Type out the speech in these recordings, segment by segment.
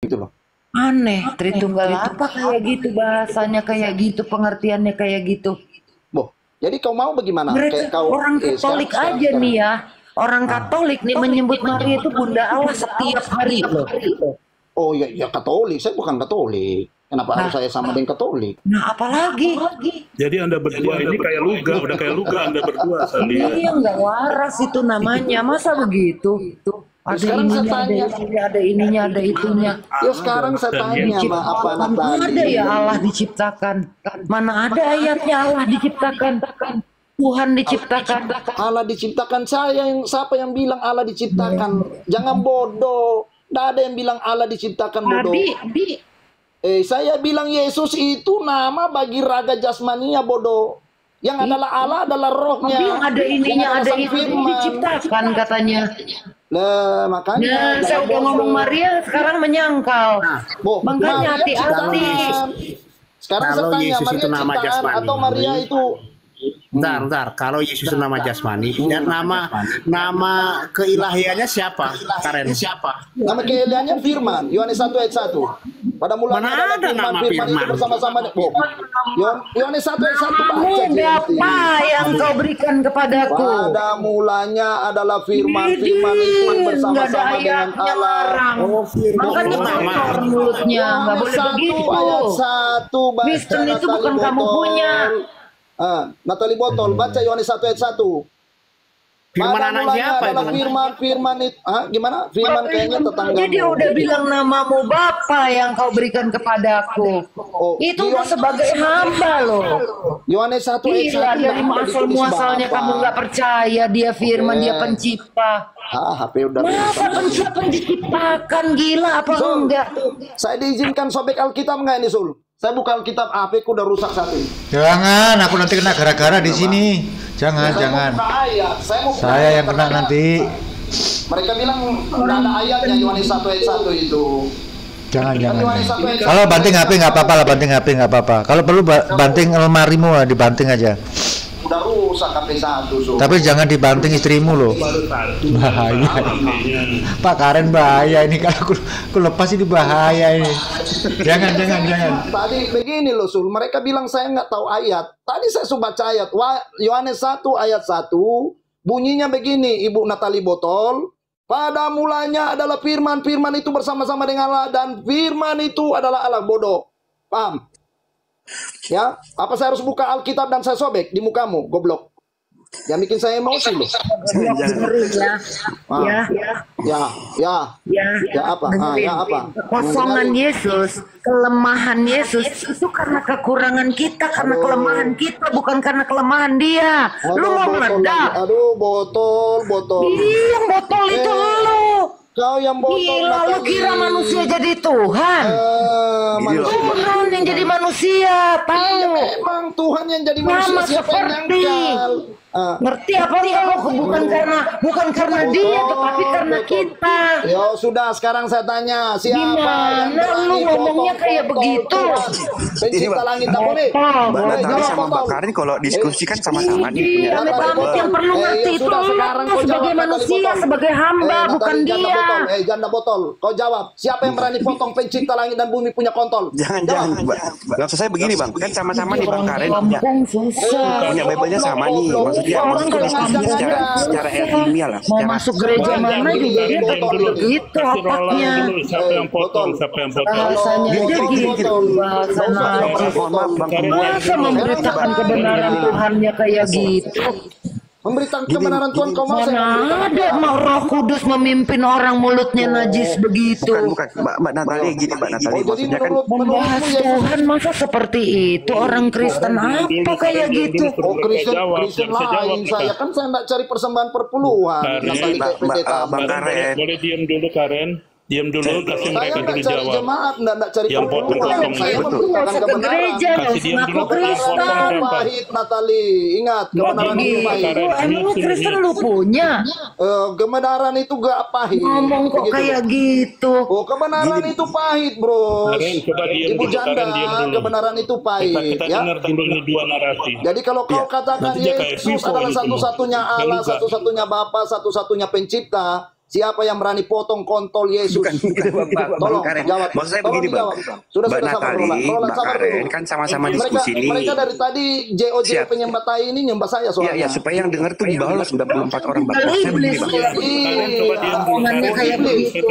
gitu loh. Aneh, Tritunggal apa kayak gitu bahasanya kayak gitu, pengertiannya kayak gitu. Boh, jadi kau mau bagaimana? Kayak Mereka kau orang Katolik aja nih ya. Orang Katolik nih menyebut Maria itu Bunda Allah setiap hari loh. Oh ya, ya Katolik, saya bukan Katolik. Kenapa harus saya sama dengan Katolik? Nah apalagi? Jadi Anda berdua ini kayak luga, udah kayak luga Anda berdua saya lihat. Iya nggak waras itu namanya, masa begitu? Ada Sekarang saya ininya, tanya. ada ininya, ada itunya. Ya sekarang saya tanya sama apa anak Mana ada tadi? ya Allah diciptakan? Mana ada ayatnya Allah diciptakan? Tuhan diciptakan. Allah diciptakan, siapa yang bilang Allah diciptakan? Jangan bodoh. Tidak ada yang bilang Allah diciptakan, bodoh. Saya bilang Yesus itu nama bagi raga jasmania, bodoh. Yang adalah Allah adalah rohnya. Tapi yang ada ininya, ada itu diciptakan katanya. Nah, makanya Saya udah ngomong Maria, sekarang menyangkal. Makanya Maria hati-hati. ciptaan. Sekarang saya Kalau tanya, Yesus Maria itu nama ciptaan jasmani. atau Maria itu Bentar. Kalau Yesus itu nama jasmani dan nama keilahiannya siapa? Karen siapa? nama keeliannya Firman, Yohanes 1 ayat 1. Pada mulanya Mana adalah ada nama Firman itu Firman? bersama-sama. Yohanes 1 ayat 1 baca Apa yang kau berikan kepadaku? Pada mulanya adalah Firman itu bersama-sama dengan Allah. Makanya kotor mulutnya, nggak boleh begitu. Ayat 1 baca Kristen itu bukan kamu punya. Natali Botol, baca Yohanes 1 ayat 1. Firman Pada anak mulanya siapa adalah itu? Firman itu. Gimana? Firman kayaknya tetangga. Jadi udah bilang namamu Bapa yang kau berikan kepadaku. Itu udah sebagai hamba loh. Yohanes 1 ayat 1. Gila, dari asal muasalnya kamu nggak percaya dia Firman, dia pencipta. HP udah. Masa pencipta diciptakan, gila apa enggak? Saya diizinkan sobek Alkitab nggak ini, Sul? Saya buka Alkitab, HP ku udah rusak satu. Jangan, aku nanti kena gara-gara di sini. Jangan. Saya yang kena nanti. Mereka bilang nggak ada ayatnya Yohanes 1 ayat 1 itu. Jangan. Yohanes 1 ayat 1. Kalau banting HP nggak apa-apa lah, banting HP nggak apa-apa. Kalau perlu banting lemarimu lah, dibanting aja. Udah rusak HP 1, Sul. Tapi jangan dibanting istrimu loh. Bahaya. Pak Karen bahaya ini, kalau aku lepas ini bahaya ini. Jangan. Tadi begini loh, Sul. Mereka bilang saya nggak tahu ayat. Tadi saya sudah baca ayat. Yohanes 1 ayat 1. Bunyinya begini, Ibu Natali Botol. Pada mulanya adalah Firman. Firman itu bersama-sama dengan Allah. Dan Firman itu adalah Allah. Bodoh. Paham? Ya, apa saya harus buka Alkitab dan saya sobek di mukamu, goblok? Yang bikin saya emosi loh. Ya apa? Kosongan Yesus, kelemahan Yesus itu karena kekurangan kita, karena kelemahan kita, bukan karena kelemahan dia. Lu mau meledak? Aduh, botol. Yang botol itu lu. Kau yang botol. Gila, lu kira manusia jadi Tuhan? Tuhan yang jadi manusia, tahu? Memang Tuhan yang jadi manusia, siapa yang nyangkal? Ngerti apa enggak? Bukan karena dia, tetapi karena kita. Ya sudah, sekarang saya tanya, siapa yang Gimana lu ngomongnya kayak begitu? Pencipta langit tak boleh. Mbak Natali sama Mbak Karin kalau diskusi kan sama-sama nih punya Kamu yang perlu ngerti itu lu sebagai manusia, sebagai hamba, bukan dia. Janda botol, kau jawab. Siapa yang berani potong pencipta langit dan bumi punya kontol? Jangan, Mbak. Maksud saya begini, Bang. Kan sama-sama nih Bang Karin punya Bible-nya sama nih. Maksudnya diskusi secara ilmiah lah. Mau masuk gereja mana juga dia begitu otaknya. Siapa yang potong? Bahasanya aja gitu. Bahasanya masa memberitakan kebenaran Tuhannya kayak gitu. Memberitakan kebenaran Tuhan, kau mau Mana ada mau Roh Kudus memimpin orang mulutnya najis begitu. Bukan. Mbak Natali gini, Mbak Natali. Maksudnya kan Membahas Tuhan masa seperti itu, orang Kristen apa kayak gitu? Kristen lain saya kan, saya nggak cari persembahan perpuluhan. Bang Karen. Boleh diam dulu, Karen. Diam dulu, kasih mereka dulu jawab. Jemaat, nggak cari Yang potong saya Betul. memberitakan kebenaran. Gereja Kasih diam dulu, Kebenaran pahit, Natali. Ingat, kebenaran itu pahit. Emang Kristen lu punya? Kebenaran itu gak pahit. Ngomong kok Begitu. kayak gitu. Oh, kebenaran itu pahit, bro. Karen, coba diam Ibu dulu, janda, Karen, diam dulu. kebenaran itu pahit. Kita Ya. dengar dulu ini dua narasi. Jadi kalau kau katakan Nantinya kayak Yesus Vivo adalah gitu loh. satu-satunya Allah, Beluga. satu-satunya Bapa, satu-satunya pencipta, Siapa yang berani potong kontol Yesus? Bukan Tolong Karen. jawab. Maksud saya Tolong begini bang, dijawab. Sudah Mbak sabar Natali, dulu, Bang. Roland, Mbak sabar Karen dulu. kan sama-sama diskusi nih. Mereka dari tadi JO Siap. penyembah tai ini nyembah saya soalnya. Ya supaya yang dengar tuh di bawah lo 94 orang bang. Kalau Saya begini iblis bang. omongannya kayak begitu.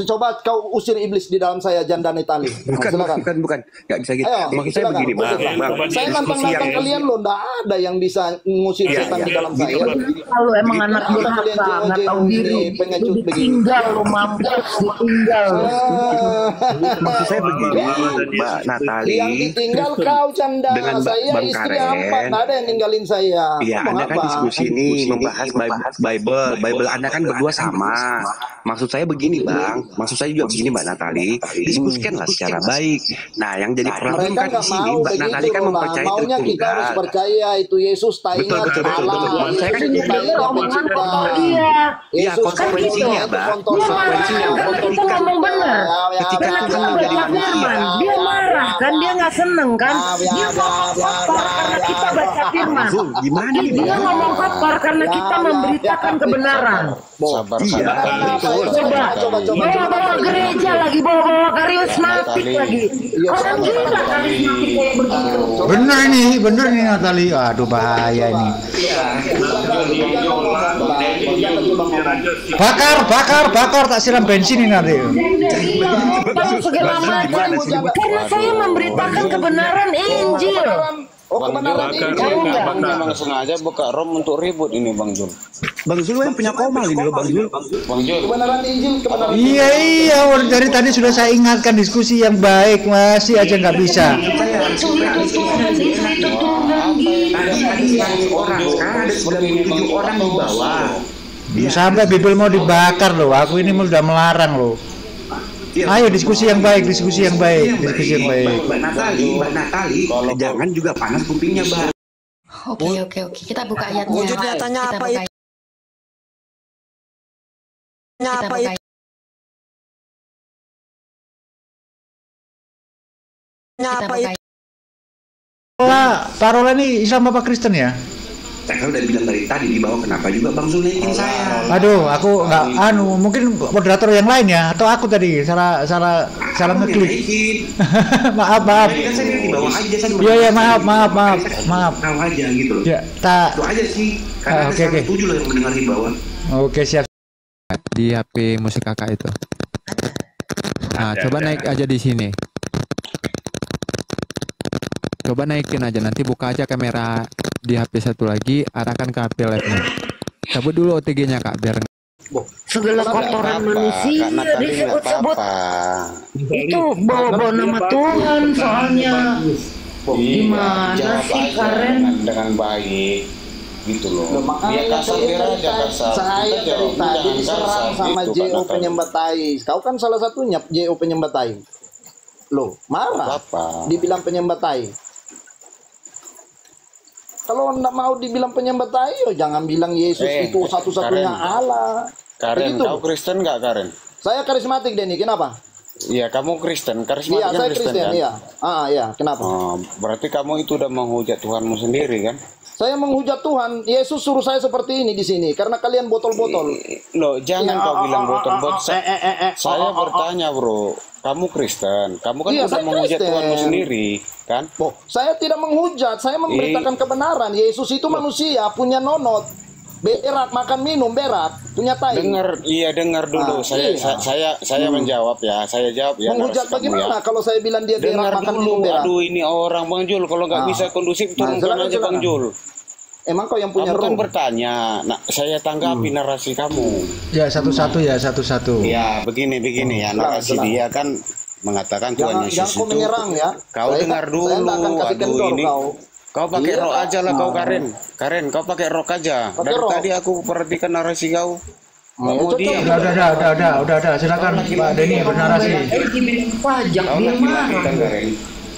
Coba kau usir iblis di dalam saya, Janda Netali. Silakan. Bukan, nggak bisa gitu. Ayo, Maksud saya silakan. begini bang, Usir, bang. Saya Diskusi nantang kalian loh, nggak ada yang bisa ngusir Iya, setan iya. di dalam saya. Kalau emang anak durhaka nggak tahu diri, pengecut lu begini. ditinggal, lu mampus, ditinggal. Maksud saya begini, Mbak Natali. Yang ditinggal kau, Canda. Dengan Saya Bang istri Karen. 4, nggak ada yang ninggalin saya. Iya, Ngomong Anda kan apa? diskusi nih membahas Bible Anda kan berdua sama. Maksud saya begini, Bang. Maksud saya juga begini, Mbak Natali. Diskusikanlah secara baik. Nah, yang jadi problem Mereka kan di nggak sini, mau Mbak Natali begitu kan loh, Bang. mempercayai Maunya kita harus Tritunggal. percaya itu Yesus tainya Betul. Allah. Saya kan Yesus jadi tainya omongan pencipta. kotor dia. Iya, Yesus konsekuensinya, itu Bang. kontol Dia saya. marah kan kita ngomong benar. Ketika Karena Tuhan kita menjadi baca firman, dia marah kan, dia nggak seneng kan, dia ngomong kotor karena kita baca firman. Zul, gimana nih, Dia Bang? ngomong kotor karena kita memberitakan kebenaran. Sabar, Iya, sabar. betul. Coba, bawa gereja lagi, bawa karismatik lagi. Orang gila karismatik kayak begitu. Bener nih Natali. Aduh bahaya ini. Bakar tak siram bensin ini nanti. Tahu segala macam. Karena saya memberitakan kebenaran Injil. Oh, kebenaran Bang Injil. Jul, Bang memang sengaja buka rom untuk ribut ini Bang Jul. Bang Zul yang punya komal ini loh, Bang Zul. Bang Jul, Kebenaran Injil, kebenaran Injil. Iya, dari tadi sudah saya ingatkan diskusi yang baik, masih aja nggak bisa. Orang di bawah. Sampai Bible mau dibakar loh. Aku ini udah melarang loh. Ayo diskusi yang baik, diskusi yang baik. Mbak Natali, jangan juga panas kupingnya, Mbak. Oke. Kita buka ayatnya. Wujud nyatanya Kita apa buka itu? Apa itu? Apa itu? Parola ini Islam apa Kristen ya? Saya udah bilang dari tadi di bawah, kenapa juga Bang Zul naikin saya? Aduh, aku nggak mungkin moderator yang lain ya, atau aku tadi salah ngeklik. maaf. Kan saya di bawah aja, saya Iya, maaf. Tahu aja gitu loh. Ya, tak. Itu aja sih. Karena Oke. saya setuju loh yang mendengar di bawah. Oke, siap. Di HP musik kakak itu. Nah, coba naik aja di sini. Coba naikin aja, nanti buka aja kamera di HP satu lagi, arahkan ke HP live-nya. Cabut dulu OTG-nya Kak, biar Segala kotoran manusia karena tadi nggak disebut-sebut. apa-apa. Itu bawa nama Tuhan soalnya. Gimana Jawab sih aja Karen? dengan baik gitu loh. Makanya Dia kasar saya dia dari aja tadi- kasar. Saya Kita dari jawabnya tadi jangan diserang kasar sama gitu, JO Pak Natali. penyembah tai. Kau kan salah satunya JO penyembah tai. Loh, marah. Apa? Dibilang penyembah tai. Kalau nggak mau dibilang penyembah tai, ya jangan bilang Yesus itu satu-satunya Karen. Allah. Karen, Begitu. kau Kristen nggak Karen? Saya karismatik Denny, kenapa? Iya, kamu Kristen. Karismatik Iya, kan saya Kristen Kristen, kan? iya. Iya, kenapa? Oh, berarti kamu itu udah menghujat Tuhanmu sendiri kan? Saya menghujat Tuhan, Yesus suruh saya seperti ini di sini karena kalian botol-botol. Loh, jangan Iya, kau bilang botol-botol. Saya bertanya, Bro. Kamu Kristen. Kamu kan Iya, udah saya menghujat Kristen. Tuhanmu sendiri, kan? Oh, saya tidak menghujat, saya memberitakan kebenaran. Yesus itu manusia, punya nonot, berak, makan minum, berak, punya tai. Dengar dulu. Saya menjawab ya. Saya jawab ya. Menghujat narasi kamu bagaimana kalau saya bilang dia berak, Dengar makan minum, dulu. berak? Aduh, ini orang Bang Jul. Kalau nggak bisa kondusif, turunkan silakan, aja Bang silakan. Jul. Emang kau yang punya Kamu kan roh? bertanya. Nah, saya tanggapi narasi kamu. Ya, satu-satu. Ya, begini ya. Narasi Silakan. dia kan mengatakan Tuhan Jangan Yesus kau itu. menyerang ya. Kau dengar dulu. Saya nggak akan kasih Aduh, kendor ini. kau. Kau pakai Iya. rok aja lah kau Karen. Karen, kau pakai rok aja. Pakai Dari rok. tadi aku perhatikan narasi kau. Nggak mau cocok. diam. Udah. Silakan Pak Denny bernarasi. Dibilang pajak, Kau dia laki-laki marah. kan Karen.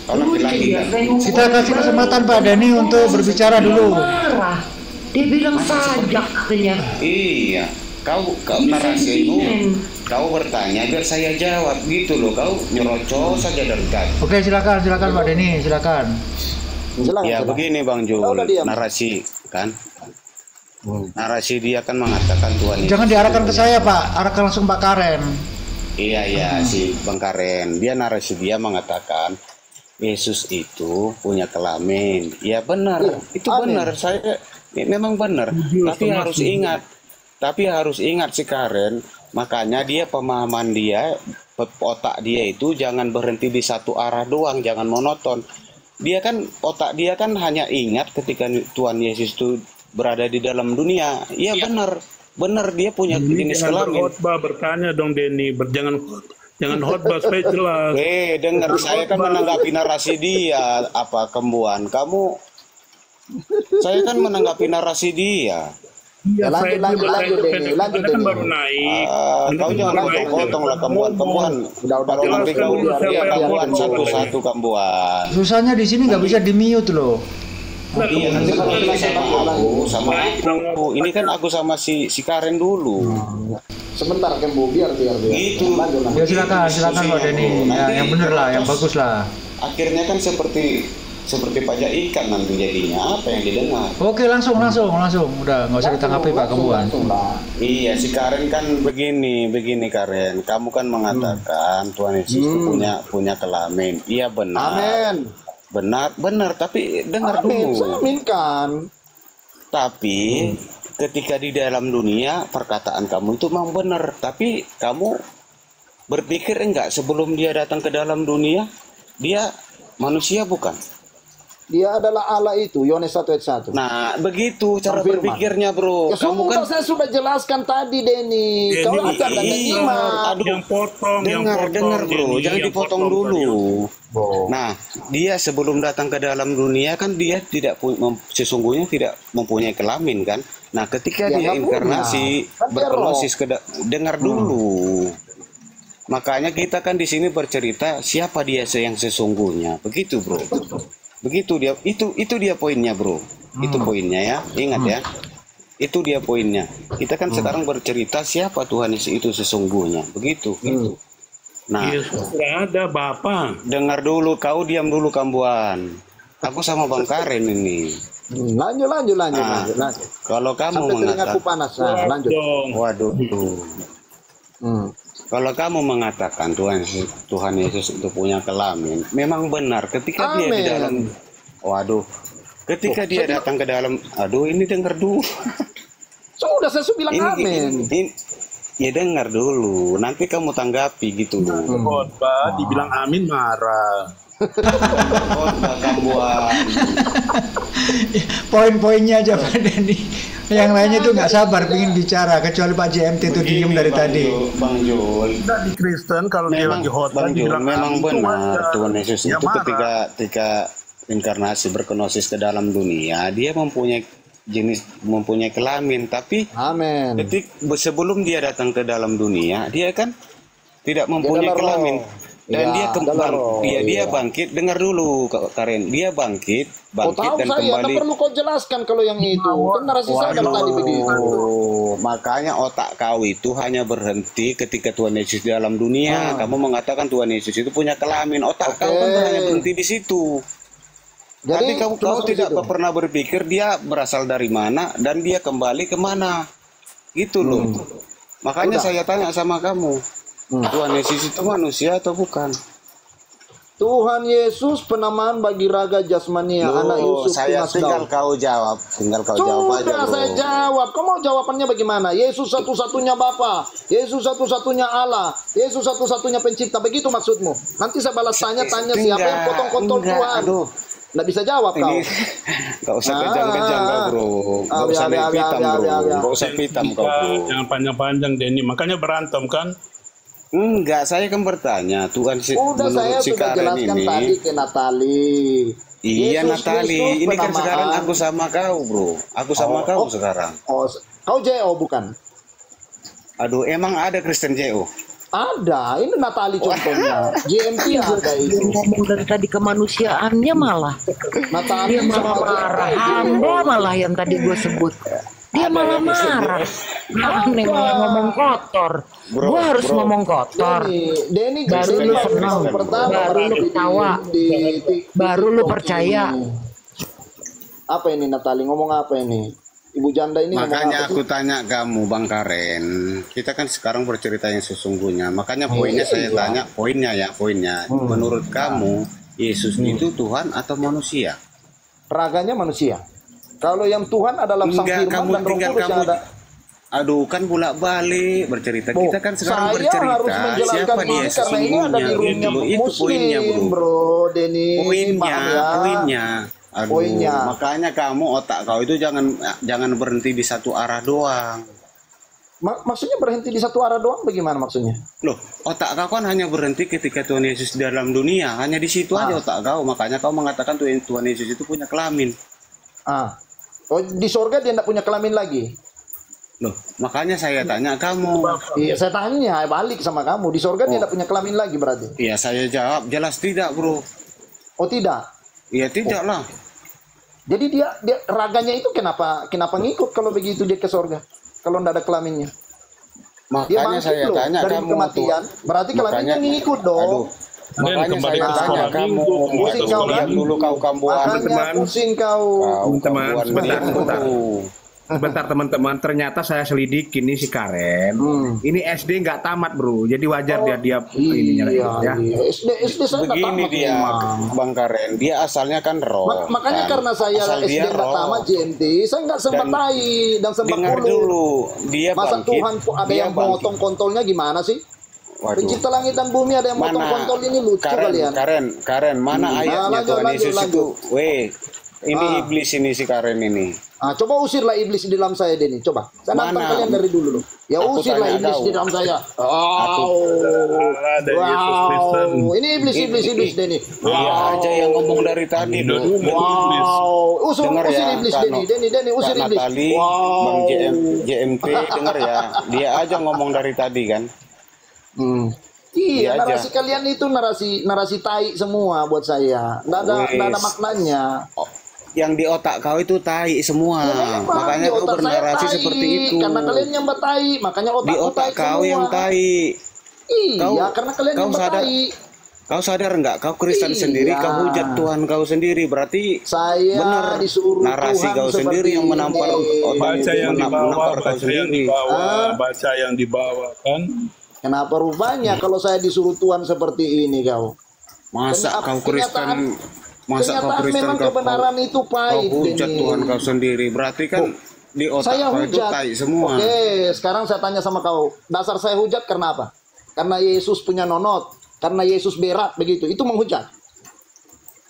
Kau laki-laki kan. Kita kasih kesempatan Pak Denny untuk berbicara dulu. Marah. Dia bilang pajak katanya. Iya. Kau narasimu. Kau bertanya biar saya jawab gitu loh. Kau nyerocos saja dari tadi. Oke, silakan Pak Denny, silakan. Silakan, Ya silakan. begini Bang Jul, Kau udah diam. narasi kan. Narasi dia kan mengatakan Tuhan Yesus Jangan diarahkan itu ke saya, Pak. Arahkan langsung Pak Karen. Iya, si Bang Karen. Dia narasi dia mengatakan Yesus itu punya kelamin. Ya benar, itu benar. Saya memang benar. Tapi harus ingat si Karen. Makanya dia pemahaman dia, otak dia itu jangan berhenti di satu arah doang, jangan monoton. Dia kan otak dia kan hanya ingat ketika Tuhan Yesus itu berada di dalam dunia. Iya benar dia punya jenis kelamin. Khotbah bertanya dong Denny, jangan khotbah supaya jelas. Dengar saya kan menanggapi narasi dia apa Kembuan. Saya kan menanggapi narasi dia. Iya, lanjut kan baru naik. Kau jangan potong lah Kembuan. Udah Kalau nanti kau Kembuan satu-satu Kembuan. Susahnya di sini nggak bisa di mute loh. Iya, nanti kalau sama aku. Ini kan aku sama si Karen dulu. Sebentar Kembu, biar. Gitu. Ya silakan Pak Denny. Ya, yang bener lah, yang bagus lah. Akhirnya kan seperti pajak ikan nanti jadinya apa yang didengar. Oke, langsung. Udah nggak usah ditanggapi Pak Kembuan. Iya, si Karen kan begini Karen. Kamu kan mengatakan Tuhan Yesus itu punya kelamin. Iya benar. Amin. Benar, tapi dengar dulu. Saya aminkan. Tapi ketika di dalam dunia perkataan kamu itu memang benar, tapi kamu berpikir enggak sebelum dia datang ke dalam dunia dia manusia bukan? Dia adalah Allah itu, Yohanes 1 ayat 1. Nah, begitu cara berpikirnya, bro. Ya, kamu kan saya sudah jelaskan tadi, Denny. Kau akan menyimak. Dengar, bro. Jangan dipotong dulu. Nah, dia sebelum datang ke dalam dunia kan dia sesungguhnya tidak mempunyai kelamin kan. Nah, ketika dia inkarnasi berkenosis dengar dulu. Makanya kita kan di sini bercerita siapa dia yang sesungguhnya. Begitu, bro. Begitu dia, itu dia poinnya, bro. Itu poinnya ya, ingat ya. Itu dia poinnya. Kita kan sekarang bercerita siapa Tuhan itu sesungguhnya. Begitu. Nah, sudah ada Bapak. Dengar dulu, kau diam dulu Kambuan. Aku sama Bang Karen ini. Lanjut. Kalau kamu mengatakan panas. Lanjut. Waduh. Kalau kamu mengatakan Tuhan Yesus itu punya kelamin, memang benar. Ketika dia di dalam, dia datang ke dalam, ini dengar dulu. Sudah saya bilang amin. Ya dengar dulu, nanti kamu tanggapi gitu. Khotbah dibilang amin marah. Khotbah Kambuan. Poin-poinnya aja Pak Denny. Yang lainnya tuh nggak sabar pengen bicara, kecuali Pak JMT itu diem dari tadi. Bang Jul. Tidak di Kristen kalau dia lagi khotbah dibilang memang benar Tuhan Yesus itu ketika inkarnasi berkenosis ke dalam dunia, dia mempunyai kelamin, tapi sebelum dia datang ke dalam dunia, dia kan tidak mempunyai kelamin. Dan dia bangkit. Dengar dulu Karen, dia bangkit dan kembali. Tak perlu kau jelaskan kalau yang itu kan narasi saya tadi begitu. Makanya otak kau itu hanya berhenti ketika Tuhan Yesus di dalam dunia. Kamu mengatakan Tuhan Yesus itu punya kelamin. Otak kau kan hanya berhenti di situ. Jadi kau tidak pernah berpikir dia berasal dari mana dan dia kembali kemana. Gitu loh. Makanya saya tanya sama kamu. Tuhan Yesus itu manusia atau bukan? Tuhan Yesus penamaan bagi raga jasmania, anak Yusuf. Saya tinggal kau jawab aja. Saya jawab. Kau mau jawabannya bagaimana? Yesus satu-satunya Bapa, Yesus satu-satunya Allah, Yesus satu-satunya pencipta. Begitu maksudmu? Nanti saya balas tanya siapa yang potong-potong Tuhan. Nggak bisa jawab kau. Gak usah kejang-kejang bro. Gak usah pitam bro. Gak usah pitam kau bro. Jangan panjang-panjang Denny. Makanya berantem kan? Enggak, saya kan bertanya Tuhan saya si sudah Karen jelaskan ini. tadi ke Natali. Iya Yesus Natali. Kristus Ini kan penamaan. sekarang aku sama kau bro. Aku sama kau sekarang. Kau JO bukan? Aduh, emang ada Kristen JO? Ada, ini Natali contohnya. JMP ada itu. Ngomong dari tadi kemanusiaannya malah. Natali dia malah marah. Hamba malah yang tadi gue sebut. Dia malah marah. Aneh malah ngomong kotor. Gue harus ngomong kotor. Denny, baru lu senang, baru lu ketawa, baru lu percaya. Apa ini Natali? Ngomong apa ini? Ibu janda ini ngomong Makanya apa aku sih? tanya kamu Bang Karen, kita kan sekarang bercerita yang sesungguhnya. Makanya poinnya saya Iya. tanya, poinnya. Menurut kamu Yesus itu Tuhan atau manusia? Raganya manusia. Kalau yang Tuhan adalah Sang Enggak, Firman kamu dan Roh tinggal Kudus yang kamu. ada. Aduh, kan bolak-balik bercerita. Kita kan sekarang Saya bercerita. harus menjelaskan Siapa ini dia karena ini ada di sesungguhnya? roomnya Gitu loh. Itu poinnya, Muslim, bro. bro. Denny, Poinnya, paham ya? poinnya. Aduh, Poinnya. makanya kamu otak kau itu jangan berhenti di satu arah doang. Maksudnya berhenti di satu arah doang bagaimana maksudnya? Loh, otak kau kan hanya berhenti ketika Tuhan Yesus di dalam dunia. Hanya di situ aja otak kau. Makanya kau mengatakan Tuhan Yesus itu punya kelamin. Oh, di sorga dia tidak punya kelamin lagi? Loh, makanya saya tanya kamu. Iya, saya tanya balik sama kamu. Di sorga dia tidak punya kelamin lagi berarti? Iya, saya jawab jelas tidak, bro. Oh, tidak? Iya, tidak lah. Jadi dia raganya itu kenapa ngikut kalau begitu dia ke sorga? Kalau tidak ada kelaminnya? Dia Makanya bangkit saya loh tanya dari kamu kematian. Berarti kelaminnya ngikut dong. Aduh. Makanya kembali saya ke tanya sekolah kamu. Pusing kau kan? Dulu kau kambuan. Makanya pusing kau. Teman, Kambuan sebentar, diam sebentar. dulu. Sebentar teman-teman, ternyata saya selidiki nih si Karen. Ini SD nggak tamat bro, jadi wajar dia ininya ya. SD saya nggak Begini tamat dia, memang. Bang Karen. Dia asalnya kan roh. Makanya kan? karena saya Asal SD dia nggak roh. tamat JMT, saya nggak sempat Dan tai dan sempat Dengar follow. dulu, dia Masa bangkit. Tuhan kok ada dia yang bangkit. memotong kontolnya gimana sih? Waduh. Pencipta langit dan bumi ada yang motong kontol ini lucu kalian. Karen, mana ayatnya lanjut, Tuhan Yesus lanjut. itu? Weh, ini iblis ini si Karen ini. Coba usirlah iblis di dalam saya Denny. Coba. Saya nantang Mana? kalian dari dulu loh. Ya Aku usirlah tanya iblis kau. di dalam saya. Ada Yesus Kristen. Ini iblis Denny. Dia aja yang ngomong dari tadi dong. Wow. Usir Dengar ya, iblis Kano. Denny usir Kak iblis. Natali, Bang JMT, dengar ya. Dia aja ngomong dari tadi kan. Iya, Dia aja. narasi kalian itu narasi tai semua buat saya. Nggak ada maknanya. Yang di otak kau itu tai semua. Makanya Di kau otak saya bernarasi tai, seperti itu. Karena kalian yang tai, makanya Di otak kau semua. yang tai. Iya, karena kalian yang sadar, tai. kau sadar enggak? Kau Kristen Iya. sendiri, kau hujat Tuhan kau sendiri. Berarti Saya benar disuruh narasi Tuhan kau sendiri seperti yang menampar ini. Baca yang dibawa, menampar kau baca yang sendiri. dibawa, baca yang dibawa kan. Kenapa rupanya kalau saya disuruh Tuhan seperti ini kau? Masa kau Kristen? Masa kau Kenyataan Kristen memang kau kebenaran itu pahit. kau hujat Denny. Tuhan kau sendiri. Berarti kan di otak Saya kau itu hujat. tai semua. Oke, sekarang saya tanya sama kau. Dasar saya hujat karena apa? Karena Yesus punya nonot. Karena Yesus berak begitu. Itu menghujat.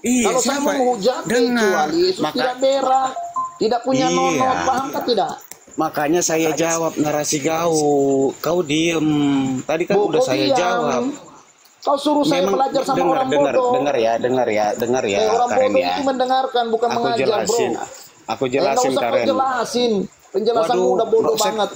Iya, Kalau saya siapa? mau menghujat kecuali Yesus tidak berak, tidak punya Iya. nonot, paham kan tidak? Makanya saya jawab narasi kau diem. Tadi kan udah Kau saya diam. jawab. Kau suruh saya belajar sama orang bodoh. dengar ya. Orang Karen bodoh ya. itu mendengarkan, bukan Aku mengajar, jelasin. bro. Aku Nggak jelasin usah kau Karen. jelasin. Penjelasanmu udah bodoh banget.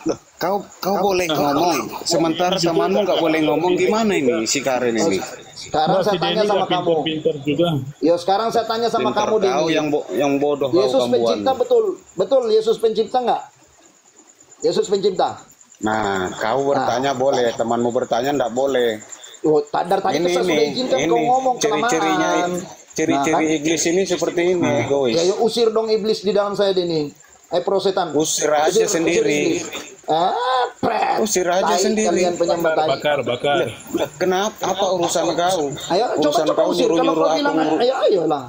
Loh, kau boleh ngomong. Sementara temanmu nggak boleh ngomong, gimana ini si Karen ini? Sekarang saya tanya sama kamu. Pintar juga. Ya sekarang saya tanya sama Pintar kamu kau Denny. yang bodoh kau Yesus kambuan. pencipta betul Yesus pencipta nggak? Yesus pencipta. Nah, kau bertanya boleh, temanmu bertanya nggak boleh. Oh, dari saya sudah izinkan kau ngomong ciri-cirinya, kelamaan. ciri-ciri Nah, kan? iblis ini seperti ini, egois. Ya, yuk usir dong iblis di dalam saya Denny. Pro setan. Usir aja sendiri. Usir aja Tai sendiri. Kalian penyembah tai. Bakar. Lah, kenapa? Apa urusan kau? Ayo Urusan coba kau usir. Kalau nyuruh-nyuruh kau aku. bilang ayo lah.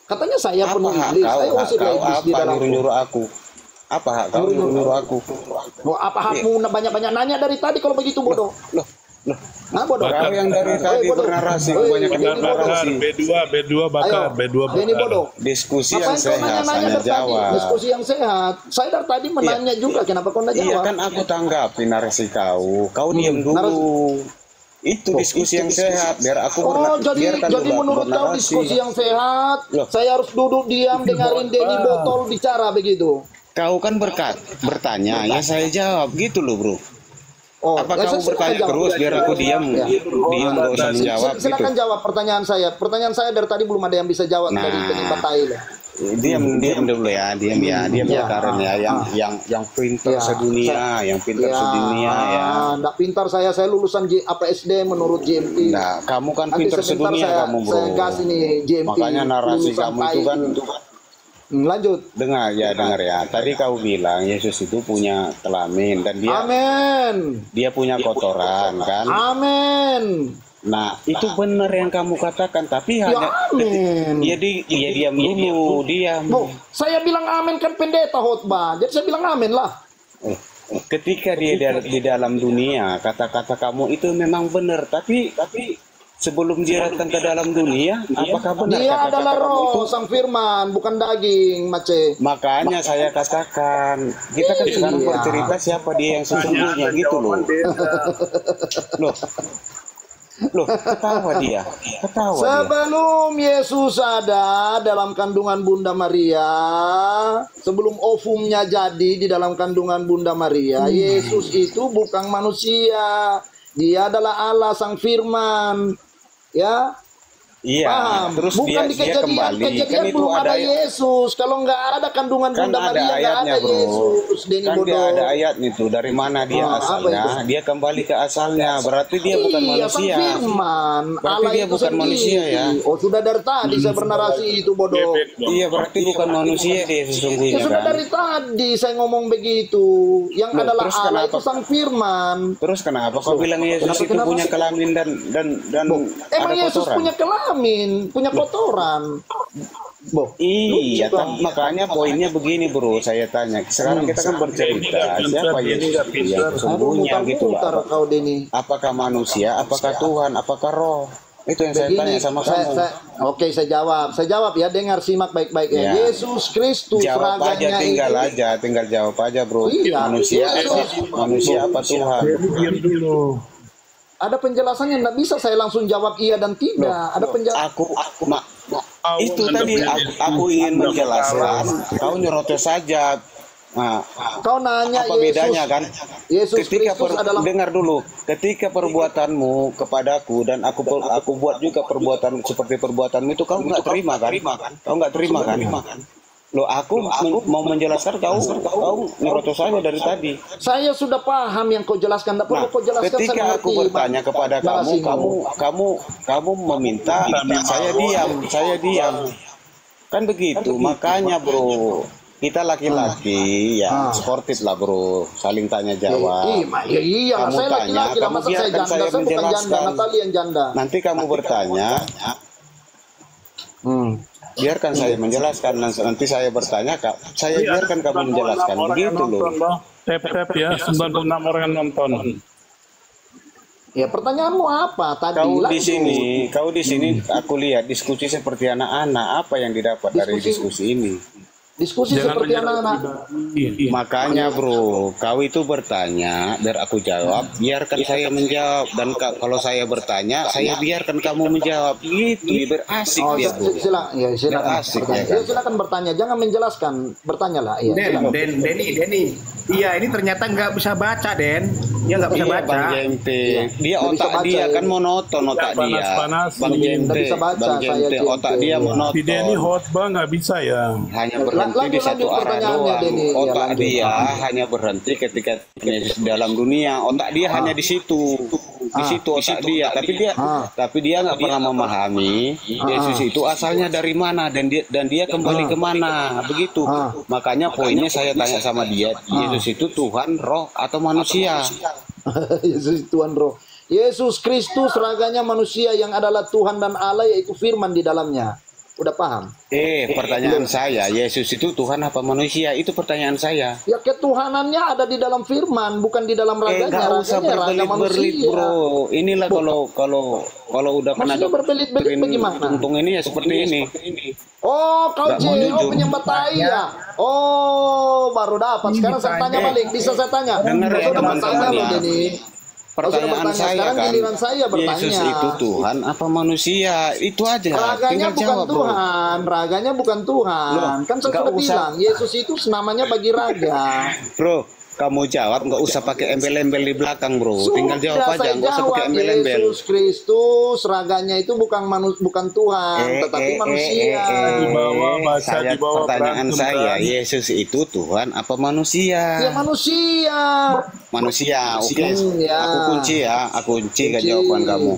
Katanya saya Apa penuh hak iblis. kau? Ayo usir Kau iblis di apa dalam. nyuruh-nyuruh aku? Apa hak kau nyuruh-nyuruh aku? Mau apa hakmu banyak-banyak nanya dari tadi kalau begitu bodoh? Loh. Nah bodoh. Kau yang dari tadi bodoh. bernarasi Woi, banyak Denny bodoh. narasi. B2 bakar, Ayo, B2 bakar. Denny bodoh. Diskusi yang Ngapain kau sehat, nanya-nanya saya dari tadi? jawab. Diskusi yang sehat. Saya dari tadi menanya juga, kenapa kau nggak Iya jawab? kan aku tanggapi narasi kau. Kau diam dulu. Itu diskusi yang sehat biar aku jadi menurut kau diskusi yang sehat, Loh. saya harus duduk diam dengerin Denny botol bicara begitu. Kau kan bertanya, ya saya jawab gitu loh bro. Oh, Apa ya, kamu saya bertanya silakan terus jawab. biar aku diam, Ya. diam nggak usah menjawab gitu. Silakan jawab pertanyaan saya. Pertanyaan saya dari tadi belum ada yang bisa jawab dari Nah. penyembah tai loh. Diam dulu ya, diam ya Karen ya, yang pintar sedunia, yang pintar sedunia ya. Nggak pintar saya lulusan SD menurut JMT. Nah, kamu kan Nanti pintar sebentar sedunia kamu bro. Saya gas ini JMT. Makanya narasi lulusan kamu tai. itu kan Lanjut. Dengar ya. Tadi kau bilang Yesus itu punya kelamin dan dia punya kotoran kan? Amin. Nah, itu benar yang kamu katakan, tapi hanya diam dulu, diam. Saya bilang amin kan pendeta khotbah. Jadi saya bilang amin lah. Ketika dia di dalam dunia, kata-kata kamu itu memang benar, tapi sebelum dia datang ke dalam dunia, apakah benar dia kata-kata adalah kamu roh, itu? sang firman, bukan daging, Mace. Makanya saya katakan, kita kan sekarang bercerita siapa dia yang sesungguhnya gitu loh. Loh, ketawa dia. Sebelum Yesus ada dalam kandungan Bunda Maria, sebelum ovumnya jadi di dalam kandungan Bunda Maria, Yesus itu bukan manusia. Dia adalah Allah sang firman. Ya. Iya, paham? Terus bukan dia kembali. Kejadian Kan belum itu ada Yesus. Kalau nggak ada kandungan kan Bunda Maria, nggak ayatnya, ada bro. Yesus. Denny Kan dia bodoh. ada ayatnya itu. Dari mana dia asalnya? Dia kembali ke asalnya. Berarti dia bukan Iya, manusia. sang firman. Berarti Allah dia itu bukan sendiri. manusia ya. Oh, sudah dari tadi saya bernarasi itu bodoh. Iya, berarti bukan manusia dia Ya sesungguhnya sudah kan. dari tadi saya ngomong begitu. Yang Loh, adalah terus Allah kenapa? itu sang firman. Terus kenapa kau bilang Yesus itu punya kelamin dan Emang ada Yesus kotoran? punya kelamin, punya kotoran. Iya, makanya poinnya begini bro, saya tanya. Sekarang kita kan bercerita siapa Yesus itu yang sesungguhnya gitu Mutar loh. kau Denny. Apakah manusia, apakah Tuhan, apakah roh? Itu yang saya tanya sama kamu. Oke, saya jawab ya, dengar simak baik-baik ya. Ya. Yesus Kristus Jawab aja, tinggal jawab aja bro. Iya, Manusia apa Tuhan? Diam dulu. Ada penjelasannya, nggak bisa saya langsung jawab iya dan tidak. Ada penjelasan. Itu tadi aku ingin menjelaskan, kau nyerocos saja. Nah, kau nanya apa bedanya kan? Yesus ketika Kristus adalah dengar dulu, ketika perbuatanmu kepadaku dan aku buat juga perbuatan seperti perbuatanmu itu kau nggak terima kan? Kau nggak terima kan? Loh, aku mau menjelaskan kau nyerocos saja dari tadi. Saya sudah paham yang kau jelaskan, tidak perlu kau jelaskan. Ketika aku bertanya kepada kamu meminta saya diam. Kan begitu. Makanya bro, kita laki-laki ya sportif lah bro, saling tanya jawab. Iya, kamu saya tanya, laki-laki, kamu masa saya biarkan janda, saya bukan janda, menjelaskan. Natali yang janda. Nanti kamu bertanya, biarkan saya menjelaskan. Nanti saya bertanya, saya biarkan kamu menjelaskan. Begitu loh. Tap ya, 96 orang yang nonton. Ya, pertanyaanmu apa tadi? Kau di sini aku lihat diskusi seperti anak-anak. Apa yang didapat dari diskusi ini? Diskusi seperti anak-anak. Makanya bro, kau itu bertanya biar aku jawab, biarkan saya menjawab. Dan kalau saya bertanya, saya biarkan kamu menjawab. Gitu, biar asik dia bro. Silakan. Asik ya kan? Silakan bertanya, jangan menjelaskan. Bertanyalah. Iya. Denny. Iya, ini ternyata nggak bisa baca, Den. Dia nggak bisa baca. Bang Jempe, dia otak dia kan monoton otak dia. Bang Jempe, otak dia monoton. Si Denny khotbah nggak bisa ya. Hanya berhenti di satu arah doang. Otak dia hanya berhenti ketika dalam dunia. Otak dia hanya di situ. Di situ otak dia. Tapi dia nggak pernah memahami Yesus itu asalnya dari mana dan dia kembali kemana. Begitu. Makanya poinnya saya tanya sama dia, Yesus itu Tuhan, roh atau manusia? Yesus Tuhan roh. Yesus Kristus raganya manusia yang adalah Tuhan dan Allah, yaitu firman di dalamnya. Udah paham? Pertanyaan saya, Yesus itu Tuhan apa manusia? Itu pertanyaan saya. Ya, ketuhanannya ada di dalam firman, bukan di dalam raganya. Nggak usah berbelit-belit bro. Inilah kalau udah pernah berbelit-belit bagaimana? Untung ini ya seperti ini. Oh, kau penyembah tai ya? Oh, baru dapat. Sekarang saya tanya balik. Bisa saya tanya? Dengar ya teman-teman ya. Pertanyaan saya kan, Yesus itu Tuhan apa manusia? Itu aja. Raganya bukan Tuhan, raganya bukan Tuhan. Kan saya sudah bilang, Yesus itu namanya bagi raga. Bro, kamu jawab, nggak usah pakai embel-embel di belakang bro. Tinggal jawab aja, nggak usah pakai embel-embel. Yesus Kristus raganya itu bukan Tuhan, tetapi manusia. Pertanyaan saya, Yesus itu Tuhan apa manusia? Ya manusia. Manusia, oke. Aku kunci gak jawaban kamu.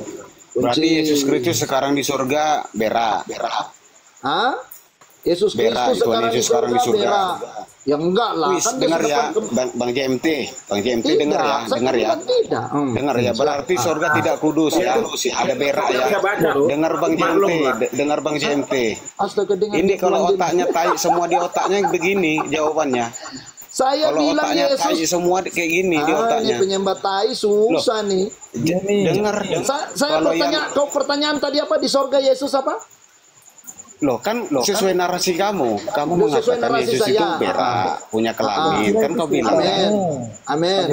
Berarti Yesus Kristus sekarang di surga berak. Hah? Yesus Berak Kristus Tuhan Yesus sekarang di surga. berak. Ya enggak lah. Wis, Kan dia dengar sudah ya, kan- Bang JMT, Bang JMT Tidak, dengar ya, saya dengar ya. bilang tidak. Dengar ya, berarti surga tidak kudus ya. Ada berak ya. Dengar Bang JMT, dengar Bang JMT. Astaga, dengan Ini kalau Tuhan otaknya tai semua di otaknya begini jawabannya. saya Kalau bilang otaknya tai Yesus. semua kayak gini di Ini otaknya. penyembah tai susah nih. Dengar. Saya Kalau bertanya, kau pertanyaan tadi apa di sorga Yesus apa? Loh kan sesuai narasi kamu Loh, sesuai mengatakan narasi Yesus itu saya. berak, punya kelamin, kan kau bilang. Amin. Amin.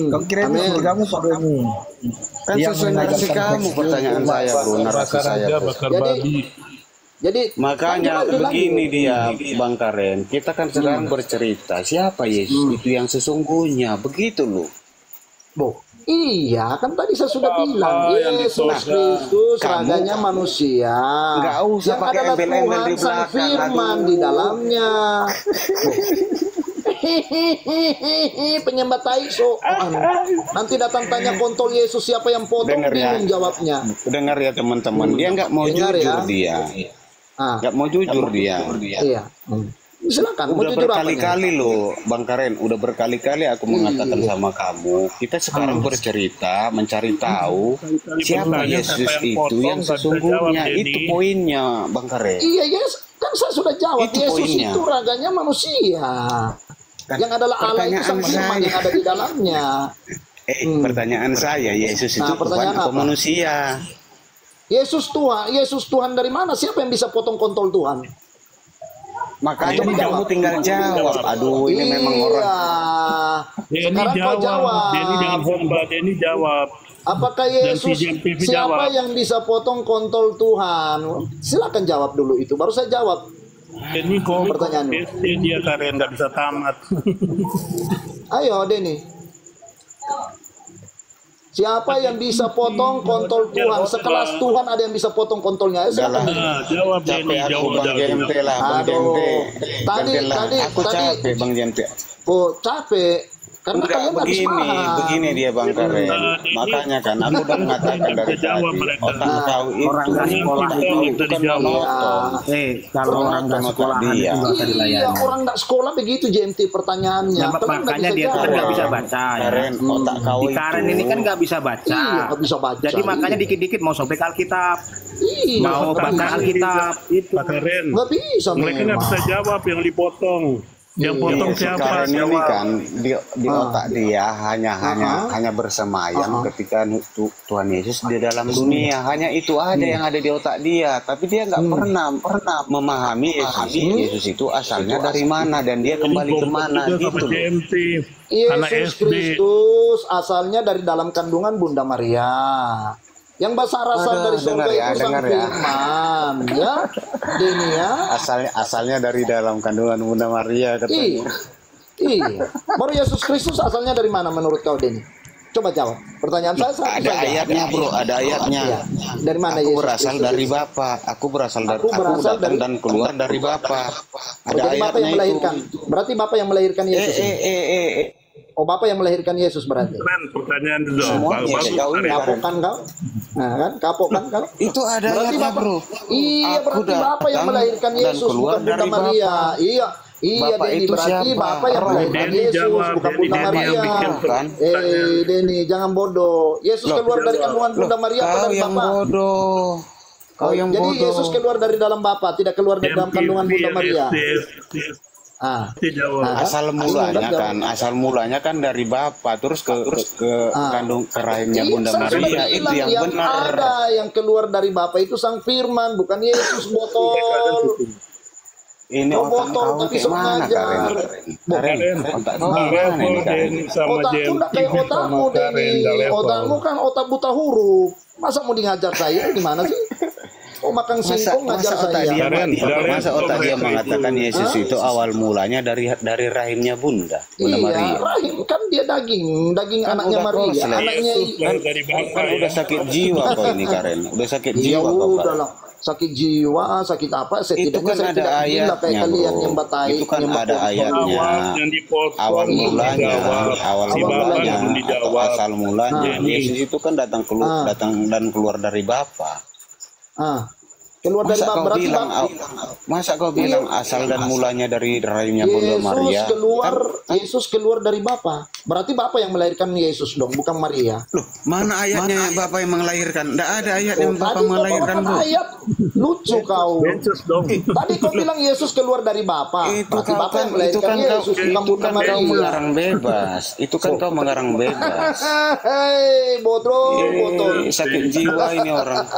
Kau kira itu Amin. kamu Pak Doni? Kan sesuai narasi kamu pertanyaan saya bro, narasi saya bro. Jadi Makanya lanjut lagi. begini dia Bang Karen, kita kan sekarang bercerita siapa Yesus itu yang sesungguhnya, begitu loh. Iya, kan tadi saya sudah bilang Yesus Kristus raganya manusia. Nggak usah yang pakai adalah embel-embel Tuhan di Sang belakang, Firman aduh. di dalamnya. Penyembah tai soan. Nanti datang tanya kontol Yesus siapa yang potong, Dengar ya. bingung jawabnya. Dengar ya teman-teman, dia nggak mau Dengar jujur ya. dia, nggak mau jujur dia. Iya. Silakan, mau Udah jujur apa berkali-kali loh Bang Karen, udah berkali-kali aku mengatakan sama kamu, kita sekarang bercerita, mencari tahu siapa Yesus itu yang sesungguhnya, itu poinnya Bang Karen. Iya, yes. Kan saya sudah jawab. Itu Yesus poinnya. itu raganya manusia. Yang adalah Allah itu Sang Firman yang ada di dalamnya. Pertanyaan saya, Yesus itu Tuhan pertanyaan atau apa? manusia? Yesus Tuhan dari mana? Siapa yang bisa potong kontol Tuhan? Makanya kamu tinggal jawab. Aduh, ini memang orang. Denny Sekarang kau jawab. jawab. Denny jangan hamba. Denny jawab. Apakah Dan Yesus CJMPV siapa jawab. yang bisa potong kontol Tuhan? Silakan jawab dulu itu. Baru saya jawab. Denny kok Pertanyaan. dia Karen nggak bisa tamat. Ayo Denny. Siapa yang bisa potong kontol Tuhan? Sekelas Tuhan ada yang bisa potong kontolnya? Ayo, silakan. Jawab Capek Denny, aku jawab. Bang JMT lah, Bang Aduh. JMT. Tadi- Janganlah. tadi- Aku tadi- capek Bang JMT. Oh, capek. Karena Enggak kalian habis begini dia Bang Karen. Makanya kan aku udah mengatakan dari tadi, otak kau itu Orang nggak sekolah itu kan monoton. Kalau orang nggak sekolah dia. itu nggak usah Iya, dilayani. orang nggak sekolah begitu JMT pertanyaannya. Ya, Kalian nggak makanya bisa dia tuh kan jawab. nggak bisa baca ya. Karen, otak kau Di itu. Karen ini kan nggak bisa baca. Iya, nggak bisa baca. Jadi makanya Iya. dikit-dikit mau sobek Alkitab, Iya, mau nggak bakar bisa. Alkitab itu. Pak Karen. Nggak bisa Mereka nggak memang. bisa jawab yang dipotong. Yang potong Si siapa? Karen ini kan di otak dia hanya bersemayam Ah. ketika Tuhan Yesus di dalam dunia, hanya itu aja yang ada di otak dia, tapi dia nggak pernah memahami Yesus itu asalnya dari mana dan dia kembali kemana Juga sama gitu loh. JMT. Anak Yesus SD. Kristus asalnya dari dalam kandungan Bunda Maria. Yang bahasa asal Aduh, dari surga dengar ya, itu Sang dengar ya. Firman, ya, Denny ya. Asalnya dari dalam kandungan Bunda Maria katanya. Iya. Baru Yesus Kristus asalnya dari mana menurut kau, Denny? Coba jawab. Pertanyaan saya Ada saja. ayatnya bro, ada ayatnya. Iya. Dari mana Aku Yesus berasal Kristus? dari Bapa. Aku berasal dari Aku aku berasal datang dari- dan keluar dari Bapa. Oh, Ada jadi Bapak yang ayatnya itu. melahirkan. Berarti Bapak yang melahirkan Yesus. Oh, Bapak yang melahirkan Yesus berarti. Keren pertanyaan dulu. Semuanya Bagus, kau ini, Karen. Kapok kan kau? Nah kan, kapok kan kau? Itu ada Berarti ayatnya Bapak, bro. iya Aku berarti Bapak yang datang melahirkan dan Yesus keluar bukan Bunda dari Maria. Bapa. Iya, iya Bapak Denny itu berarti siapa? Bapak yang melahirkan Denny Yesus jawab, bukan Denny Bunda yang Maria. bikin Kan? Denny jangan bodoh. Yesus Loh, keluar dari kandungan Bunda Maria apa Kau dari yang Bapak? bodoh. Kau yang Jadi bodoh. Yesus keluar dari dalam Bapa, tidak keluar dari dalam kandungan Bunda Maria. Ah. Asal mulanya kan dari Bapa terus ke kandung ke rahimnya Bunda Saya sudah Maria itu bilang, yang benar. Ada yang keluar dari Bapa itu Sang Firman, bukan Yesus botol. Ini Kau otak botol kau tapi kayak sok mana ngajar. Karen? Otak kau kayak mana ini Karen? Otakku enggak kayak otakmu, Denny. Otakmu kan otak buta huruf. Masa mau ngajar saya gimana sih? Oh, makan singkong ngajar saya. Masa otak dia mengatakan Yesus itu awal mulanya dari rahimnya Bunda Maria. Iya, rahim kan dia daging anaknya udah Maria, koslet. anaknya Kan udah sakit jiwa kau ini Karen, udah sakit jiwa kau. udah lah. Sakit jiwa, sakit apa? Setidaknya kan saya ada tidak gila kayak ayatnya, kalian bro. nyembah tai, Itu kan nyembah ada pohon. ayatnya. Awal mulanya, atau asal mulanya. Yesus itu kan datang dan keluar dari Bapa. Keluar dari Masa Bapa kau berarti bilang, masa kau bilang asal dan mulanya dari rahimnya Bunda Maria? Yesus keluar dari Bapa. Berarti Bapa yang melahirkan Yesus dong, bukan Maria. Loh, mana ayatnya Bapa yang melahirkan? Tidak ada ayat yang Bapa melahirkan, Bu. Ayat lucu kau. Yesus dong. Tadi kau bilang Yesus keluar dari Bapa. Itu Berarti kan, Bapa yang melahirkan Yesus, bukan Bunda Maria. kau mengarang bebas. Itu kan kau mengarang bebas. Hei, botol. Sakit jiwa ini orang.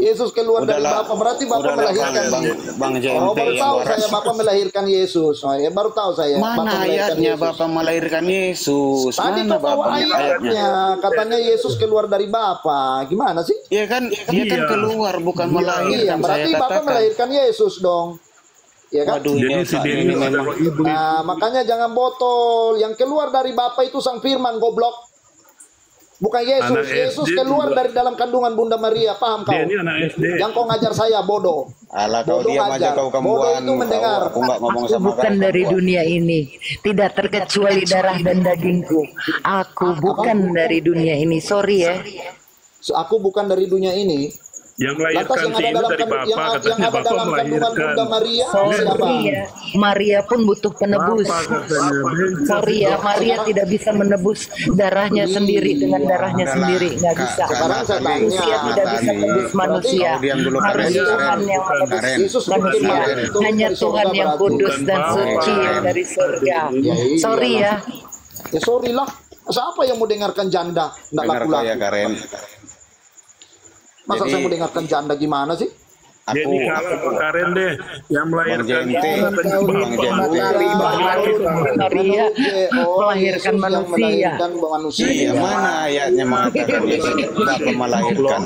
Yesus keluar dari Bapa, berarti Bapa melahirkan. Bang JMT baru tahu saya Bapa melahirkan Yesus. Baru tahu saya. Mana ayatnya Bapa melahirkan Yesus? Tadi Mana kau tahu ayatnya? Katanya Yesus keluar dari Bapa. Gimana sih? Iya kan? Dia kan keluar, bukan melahirkan. Berarti Bapa melahirkan Yesus dong. Ya kan? Waduh, ini memang. Nah, makanya jangan botol. Yang keluar dari Bapa itu Sang Firman, goblok. Bukan Yesus. Yesus keluar dari dalam kandungan Bunda Maria. Paham kau? Dia ini anak SD. Yang kau ngajar saya bodoh. Alah, kau diam aja kau bodoh itu mendengar. Aku nggak ngomong Aku sama bukan dari dunia ini, tidak terkecuali darah dan dagingku. Aku bukan dari dunia ini, sorry ya. Aku bukan dari dunia ini. Yang melahirkan si itu dari Bapa, katanya Bapa melahirkan. Bunda Maria, Sorry ya, Maria pun butuh penebus. Sorry ya, Maria tidak bisa menebus darahnya sendiri dengan darahnya sendiri, nggak bisa. Manusia tidak bisa menebus manusia. Harus Tuhan yang menebus manusia. Hanya Tuhan yang kudus dan suci yang dari surga. Sorry ya. Ya sorry lah. Siapa yang mau dengarkan janda? Nggak laku-laku. ya Karen. Masa saya mau dengarkan janda gimana sih? Dia ini kalah Karen deh, yang melahirkan Maria melahirkan manusia. Iya, mana ayatnya mengatakan Yesus Bapa melahirkan?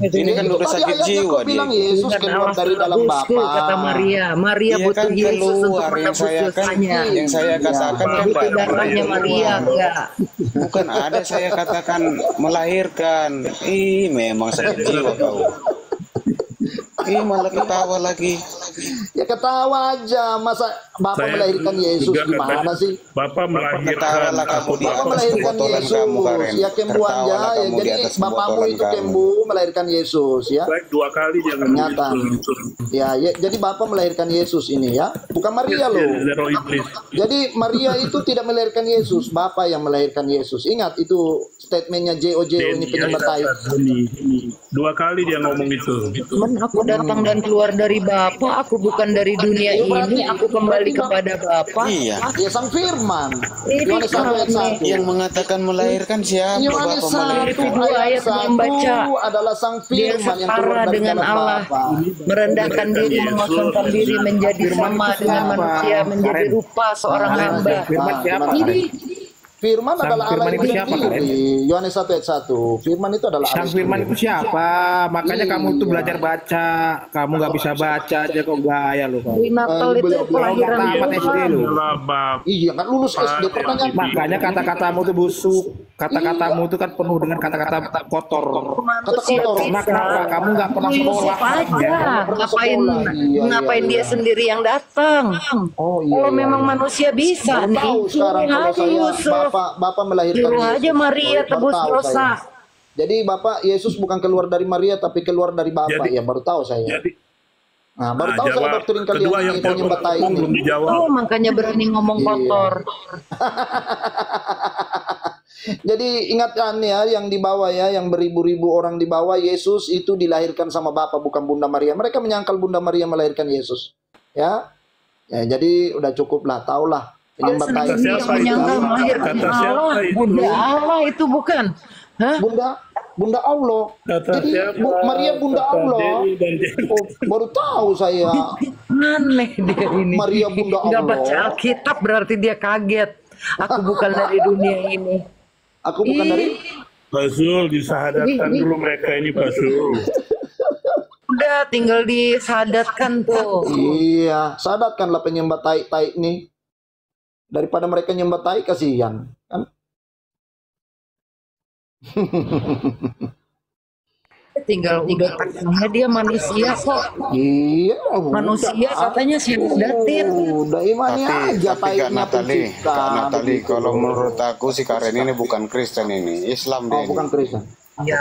Ini kan udah sakit jiwa dia. Yesus keluar dari dalam Bapa. Kata Maria, Maria butuh Yesus untuk menebus dosanya. Yang saya katakan kan butuh darahnya Maria, enggak. Bukan ada saya katakan melahirkan. Ih, memang sakit jiwa kau. Malah ketawa lagi. Ya ketawa aja. Masa Bapak melahirkan Yesus gimana sih? Bapak melahirkan Bapak melahirkan Yesus. Ya kembu aja. Ya, jadi bapakmu itu kembu melahirkan Yesus ya. Baik 2 kali jangan nyata. Ya, jadi Bapak melahirkan Yesus ini ya. Bukan Maria loh. Jadi Maria itu tidak melahirkan Yesus, Bapak yang melahirkan Yesus. Ingat itu statementnya JOJ ini penyembah tai. 2 kali dia ngomong itu. Aku datang dan keluar dari Bapa, aku bukan dari dunia ini, aku kembali kepada Bapa. Iya. Ya Sang Firman. Yohanes 1 yang mengatakan melahirkan siapa? Yohanes 1 ayat 1 adalah Sang Firman yang keluar dari dengan dalam Allah, Bapa. merendahkan diri, mengosongkan diri menjadi sama dengan manusia, menjadi rupa seorang hamba. Firman Sang adalah Allah Firman yang itu siapa, sendiri. Yohanes 1 ayat 1. Firman itu adalah Sang Firman itu siapa? Makanya kamu tuh belajar baca. Kamu nggak bisa baca aja kok gaya lu. Natal itu kelahiran tamat SD lu. Iya kan lulus SD pertanyaan. Makanya kata-katamu tuh busuk. Kata-katamu itu kan penuh dengan kata-kata kotor. Kata kotor. Kenapa kamu nggak pernah sekolah aja? Ngapain dia sendiri yang datang? Kalau memang manusia bisa nih, sekarang kalau saya Yusuf. Bapak melahirkan Suruh Yesus. aja Maria tebus dosa. Jadi Bapak Yesus bukan keluar dari Maria tapi keluar dari Bapak. Ya baru tahu saya. Nah, baru tahu saya doktrin kalian ini penyembah tai ini. Oh, makanya berani ngomong kotor. Jadi ingatkan ya yang di bawah ya, yang beribu-ribu orang di bawah, Yesus itu dilahirkan sama Bapa bukan Bunda Maria. Mereka menyangkal Bunda Maria melahirkan Yesus. Ya. Ya, jadi udah cukup lah, tahulah. Penyembah tai yang menyangkal melahirkan Allah, Bunda Allah itu bukan. Hah? Bunda Allah. Jadi Maria Bunda Allah. Oh, baru tahu saya. Aneh dia ini. Maria Bunda Allah. Nggak baca Alkitab berarti dia kaget. Aku bukan dari dunia ini. Aku bukan dari. Basul disahadatkan dulu mereka ini Basul. Udah tinggal disadatkan tuh. Iya, sadatkanlah penyembah tai ini. Daripada mereka nyembah tai kasihan, kan? Tinggal udah katanya dia manusia kok. Iya, manusia katanya sih datin. Udah imani aja tapi Kak Natali, kalau menurut aku si Karen ini bukan Kristen ini, Islam dia. Bukan Kristen. Ya.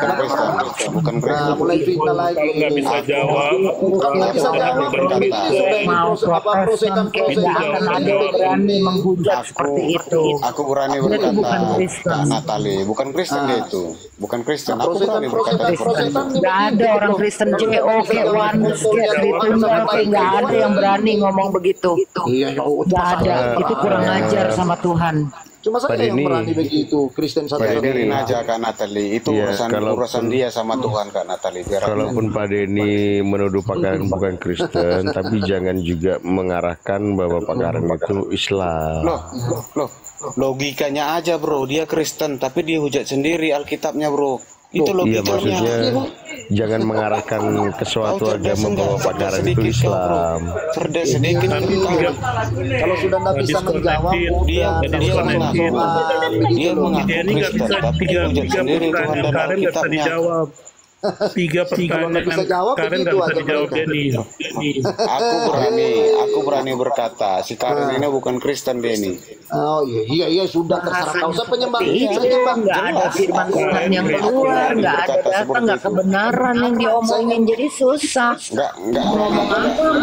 Bukan Kristen. Nah, mulai fitnah lagi. Kalau nggak bisa jawab, Bukan nggak bisa jawab. Ini sudah ini Mau prosesan tidak akan ada yang berani menghujat seperti itu. Aku berani Itu bukan berkata, Kristen. Kak Natali, bukan Kristen dia itu, bukan Kristen. Aku berani berkata. Nggak ada orang Kristen JO kayak Oneness kayak Tritunggal kayak nggak ada yang berani ngomong begitu. Nggak ada, itu kurang ajar sama Tuhan. Cuma saya Pak yang Denny. berani begitu, Kristen Biarin satu-satunya. aja Kak Natali, itu Iya, urusan dia sama Tuhan Kak Natali. Biar Kalaupun Pak Denny menuduh Pak Karen bukan Kristen, tapi jangan juga mengarahkan bahwa Pak Karen itu Islam. loh, logikanya aja bro, dia Kristen tapi dia hujat sendiri Alkitabnya bro. Itu Iya, logikanya. maksudnya jangan mengarahkan ke suatu agama bahwa Pak Karen itu Islam. Cerdas sedikit. Kalau sudah tidak bisa menjawab, Dia mengaku Denny nggak Kristen bisa tapi dia hujat sendiri Tuhan pertanyaan dan Karen nggak bisa Alkitabnya. dijawab. Tiga pertanyaan nggak bisa jawab, Karen begitu nggak bisa aja dijawab mereka. Denny. Aku berani berkata, si Karen ini bukan Kristen Denny. oh iya sudah terserah kau. Saya penyembah Iya, saja bang. nggak ada firman Tuhan yang keluar, nggak ada data, nggak kebenaran yang diomongin, jadi susah. Enggak. Ngomong apa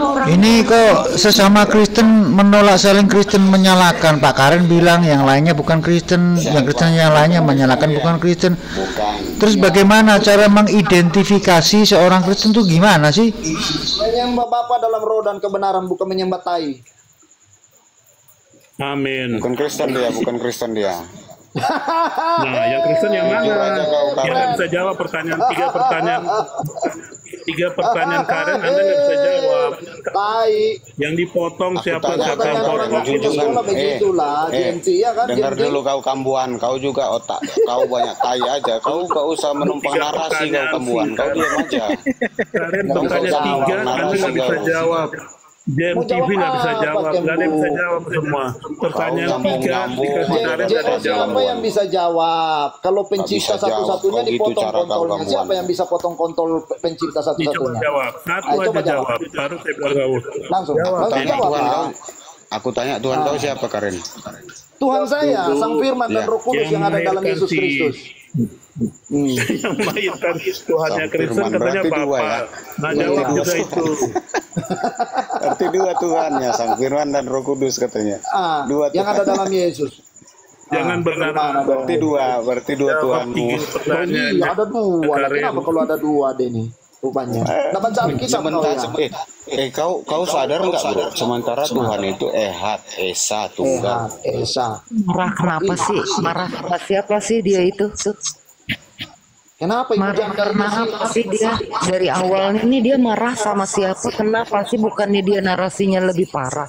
orang? Ini kok sesama Kristen menolak saling Kristen menyalahkan. Pak Karen bilang yang lainnya bukan Kristen, yang Kristen yang lainnya menyalahkan bukan Kristen. Terus bagaimana cara mengidentifikasi seorang Kristen itu gimana sih? Menyembah Bapa dalam roh dan kebenaran, bukan menyembah tai. Amin. Bukan Kristen dia. Nah, yang Kristen yang mana? Jujur aja kau, Yang Karen. nggak bisa jawab tiga pertanyaan Karen, Anda nggak bisa jawab. Tai. Yang dipotong siapa tanya yang Orang potong? putus sekolah begitulah. GMT ya kan. Dengar GMT. dulu kau kambuan, kau juga otak, kau banyak tai aja, kau gak usah menumpang Tiga narasi kau pertanyaan kambuan, sih, kau diam aja. Karen Nggak usah pertanyaan jawab, tiga, Anda narasi nggak bisa kau. jawab. JMTV nggak bisa apa, jawab, nggak ada yang bisa Kembu? jawab semua. Pertanyaan Kau tiga, nyambung-nyambung. dikasih Karen nggak ada yang jawab. Siapa yang bisa jawab? Kalau pencipta bisa jawab, satu-satunya kau gitu dipotong cara kau kontolnya. kambuan. Siapa yang bisa potong kontol pencipta Coba satu-satunya? jawab, satu Ayo, aja coba jawab. jawab, baru saya beritahu. Langsung Jawab. jawab. Tuhan Pak. kau, aku tanya Tuhan kau siapa Karen? Tuhan saya, Sang Firman dan Ya. Roh Kudus yang ada dalam melahirkan Yesus si- Kristus. Yang melahirkan Tuhannya Sang Kristen Firman, katanya berarti dua Bapa. ya. Nah Berarti jawab dua. juga itu. Berarti dua Tuhannya, Sang Firman dan Roh Kudus katanya. Dua Yang Tuhan. ada dalam Yesus. Jangan bernalar. Berarti dua Jawab Tuhanmu. tiga pertanyaan. Iya, ada dua. Karen. Kenapa kalau ada dua, Denny? Rupanya. Nah, baca Alkitab kau ya. Kau sadar nggak bro? Sementara Tuhan itu Ehad, Esa, Tunggal. Esa. Marah kenapa sih? Marah sama siapa sih dia itu? Kenapa ibu Marah janda karena ini apa sih dia? Dari awal ini dia marah sama siapa? Kenapa sih? Bukannya dia narasinya lebih parah?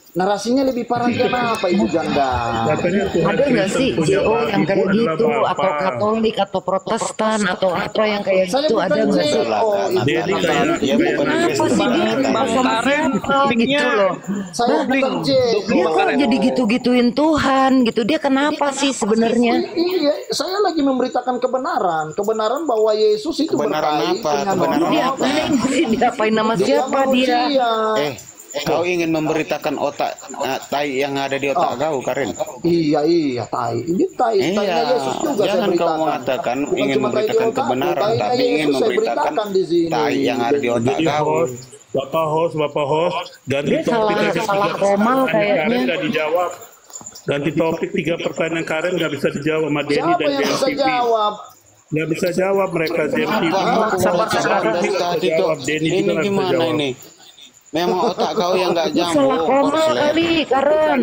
narasinya lebih parah kenapa ibu janda? Ada nggak sih JO yang kayak gitu atau Katolik atau Protestan atau apa yang kayak gitu, ada nggak sih? Kenapa sih dia kenapa sama siapa gitu loh? Dia kok jadi gitu-gituin Tuhan gitu, dia kenapa sih sebenarnya? Iya, saya lagi memberitakan kebenaran bahwa Yesus itu berkait dengan Diapain sih? Diapain nama siapa dia? Kau ingin memberitakan otak tai yang ada di otak kau, Karen? Iya, tai. Ini tainya Yesus juga saya jangan beritakan. kau mengatakan Bukan ingin cuma tai di memberitakan otakku, kebenaran, tainya tapi Yesus ingin saya memberitakan beritakan di sini. tai yang ada di otak kau. Bapak host, ganti Dia topik salah aja. komal Karen kayaknya. nggak dijawab. Ganti topik 3 pertanyaan Karen nggak bisa dijawab sama Denny Siapa dan yang bisa JMTV. jawab? Nggak bisa jawab mereka JMTV. Dari tadi tuh, ini gimana ini? Memang otak kau yang nggak nyambung. Salah komal kali, Karen.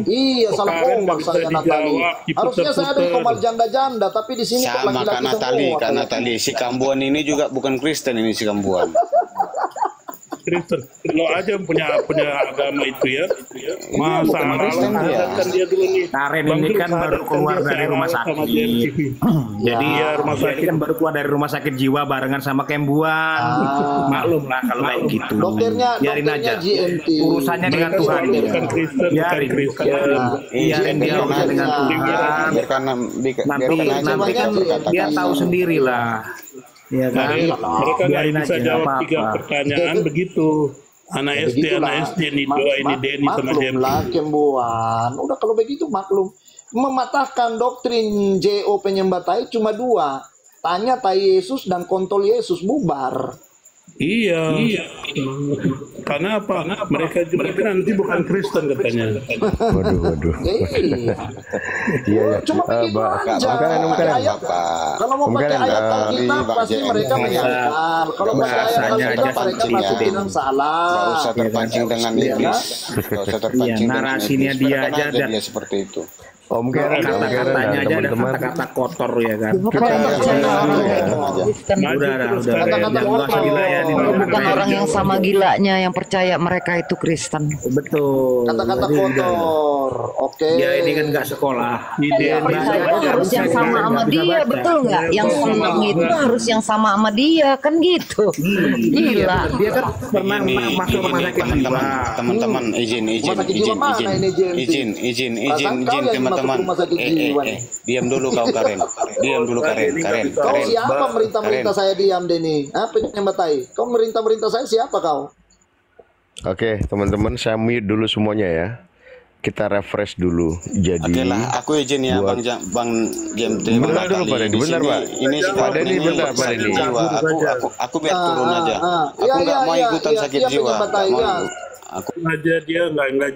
Iya, salah komal saya Natali. Harusnya saya ada di komal janda-janda, tapi di sini kok Sama laki-laki Kak Natali, semua. Kak Natali. Si Kambuan ini juga bukan Kristen ini si Kambuan. Kristen, lo aja punya agama itu ya. Masa kan dia dulu nih. Karen ini kan baru keluar dari rumah sakit. Jadi rumah sakit kan baru keluar dari rumah sakit jiwa barengan sama Kembuan. Maklum lah kalau kayak gitu. Biarin aja. GMT. Urusannya dengan Tuhan. Bukan Kristen, Biarin. Biarin dia urusan dengan Tuhan. Nanti kan dia tahu sendiri lah. Ya kan? Mereka nggak bisa jawab 3 pertanyaan begitu. Anak SD nih doa ini Denny sama Maklum lah Kembuan. Udah kalau begitu maklum. Mematahkan doktrin JO penyembah tai cuma 2. Tanya tai Yesus dan kontol Yesus bubar. Iya. Karena apa? Mereka juga nanti bukan Kristen katanya. Waduh. Iya. Cuma begitu aja. Kalau mau pakai ayat Alkitab pasti mereka menyalahkan. Kalau pakai ayat Alkitab mereka pasti bilang salah. Gak usah terpancing dengan iblis. Gak usah terpancing dengan iblis. Dia aja ada dia seperti itu. Om Karen, kata-katanya aja ada kata-kata kotor ya kan. Bukan orang yang sama gilanya yang percaya mereka itu Kristen. Betul. Kata-kata kotor. Oke. Dia ini kan nggak sekolah. Harus yang sama sama dia, betul nggak? Yang senang itu harus yang sama sama dia, kan gitu. Gila. Dia kan pernah masuk rumah sakit jiwa. Teman-teman, izin teman-teman. Diam dulu kau Karen. Kau siapa merintah saya diam Denny? Penyembatai. Kau merintah saya siapa kau? Oke, teman-teman, saya mute dulu semuanya ya. Kita refresh dulu. Jadi Oke lah, aku izin ya Bang GMT. Bentar dulu Pak Denny, bentar Pak. Ini Pak Denny, bentar Pak Denny. Aku biar turun aja. Aku nggak mau ikutan sakit jiwa. Aku aja dia nggak.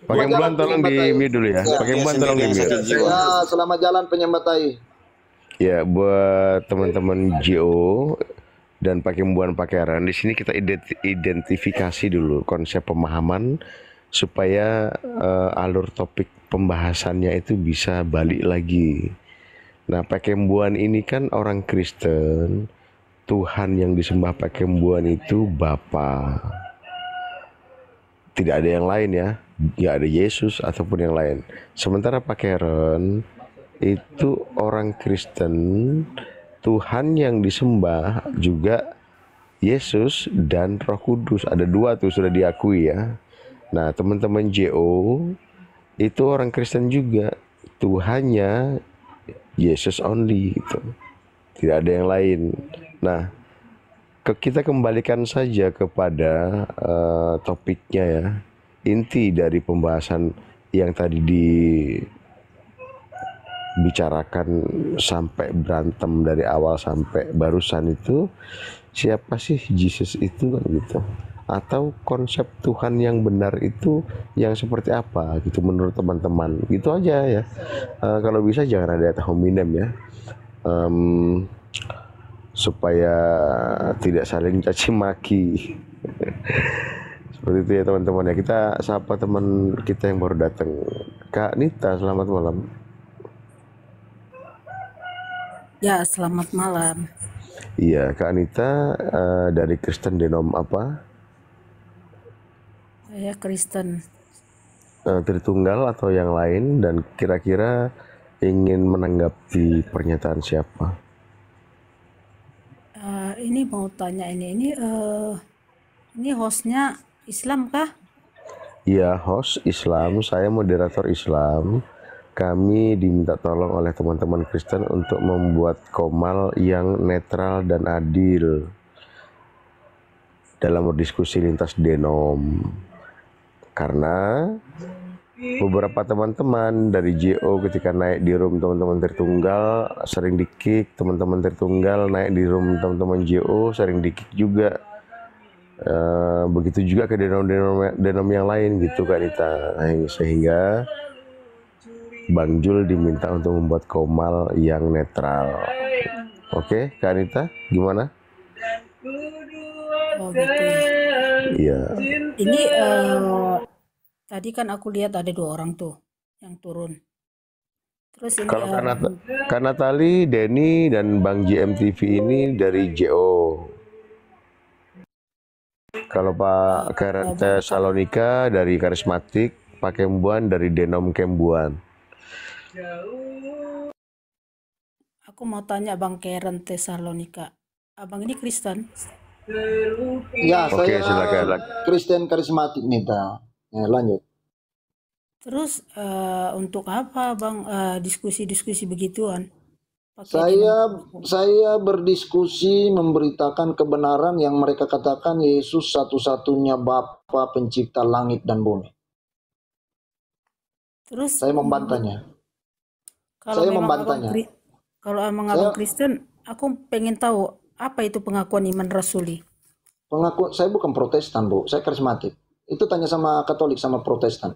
Pakai bulan tolong di mute dulu ya. Pakai bulan tolong di mute. Ya, selamat jalan penyembatai. Ya, buat teman-teman JO dan pakai buan pakaian di sini kita identifikasi dulu konsep pemahaman supaya alur topik pembahasannya itu bisa balik lagi. Nah, Pakembuan ini kan orang Kristen, Tuhan yang disembah Pakembuan itu Bapa. Tidak ada yang lain ya, nggak ada Yesus ataupun yang lain. Sementara Pakeren itu orang Kristen, Tuhan yang disembah juga Yesus dan Roh Kudus. Ada dua tuh sudah diakui ya. Nah, teman-teman JO itu orang Kristen juga, Tuhannya Yesus only gitu. Tidak ada yang lain. Nah, kita kembalikan saja kepada topiknya ya. Inti dari pembahasan yang tadi dibicarakan sampai berantem dari awal sampai barusan itu, siapa sih Yesus itu kan gitu. Atau konsep Tuhan yang benar itu yang seperti apa gitu menurut teman-teman. Gitu aja ya. Kalau bisa jangan ada ad hominem ya. Supaya tidak saling caci maki. Seperti itu ya teman-teman ya. Kita sapa teman kita yang baru datang, Kak Nita. Selamat malam. Ya, selamat malam. Iya, Kak Nita dari Kristen Denom apa? Saya Kristen Tritunggal atau yang lain, dan kira-kira ingin menanggapi pernyataan siapa? Ini mau tanya ini hostnya Islam kah? Iya, host Islam, saya moderator Islam. Kami diminta tolong oleh teman-teman Kristen untuk membuat komal yang netral dan adil dalam berdiskusi lintas denom. Karena beberapa teman-teman dari JO ketika naik di room teman-teman Tritunggal sering di-kick, teman-teman Tritunggal naik di room teman-teman JO sering di-kick juga. Begitu juga ke denom yang lain gitu Kak Nita. Sehingga Bang Jul diminta untuk membuat komal yang netral. Oke, Kak Nita, gimana? Oh gitu ya. Iya. Ini tadi kan aku lihat ada 2 orang tuh yang turun. Terus ini Kalau Kak Natali, Denny dan Bang JMTV ini dari JO. Kalau Pak Karate Salonika dari Karismatik, Pak Kembuan dari Denom Kembuan. Aku mau tanya Bang Karen Tesalonika. Abang ini Kristen? Ya, Oke, saya silakan. Kristen Karismatik Nita. Ya, lanjut. Terus untuk apa Bang diskusi-diskusi begituan? Saya berdiskusi memberitakan kebenaran yang mereka katakan Yesus satu-satunya Bapa pencipta langit dan bumi. Terus saya membantahnya. Kalau emang abang Kristen, aku pengen tahu apa itu pengakuan iman rasuli. Pengakuan saya bukan Protestan, Bu. Saya karismatik. Itu tanya sama Katolik sama Protestan.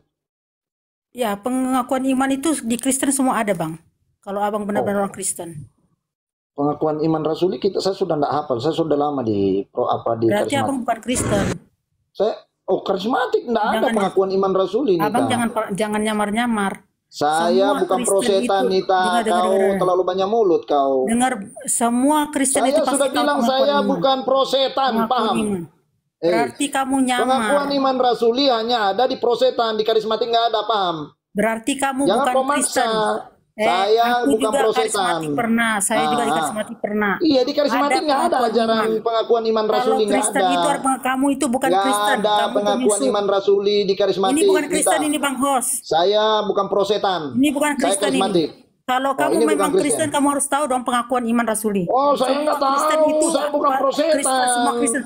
Ya, pengakuan iman itu di Kristen semua ada, Bang. Kalau abang benar-benar orang Kristen. Pengakuan iman rasuli saya sudah tidak hafal. Saya sudah lama di Berarti karismatik. abang bukan Kristen. Saya karismatik tidak ada pengakuan iman rasuli. Abang Nita. jangan nyamar-nyamar. Saya Semua bukan Kristen prosetan, itu- Nita. dengar. Kau terlalu banyak mulut kau. Dengar, semua Kristen Saya itu pasti sudah tahu bilang pengakuan saya iman. bukan prosetan, Pengakuan paham? iman. Berarti kamu Pengakuan nyamar. iman rasuli hanya ada di prosetan, di karismatik nggak ada, paham? Berarti kamu Jangan bukan kau maksa. Kristen. Saya aku bukan juga prosetan. karismatik pernah. Saya juga di Ah. karismatik pernah. Iya, di karismatik nggak ada pengakuan ajaran iman. pengakuan iman Kalau rasuli, nggak Kristen ada. itu kamu itu bukan Nggak Kristen. ada Kamu pengakuan penyusup. iman rasuli di karismatik. Ini bukan Kristen, Nita. ini Bang Hos. Saya bukan prosetan. Ini bukan Saya Kristen karismatik. ini. Kalau kamu ini bukan memang Kristen, kamu harus tahu dong pengakuan iman rasuli. Oh, saya nggak Kristen tahu. itu Saya bukan Kristen, prosetan. semua Kristen.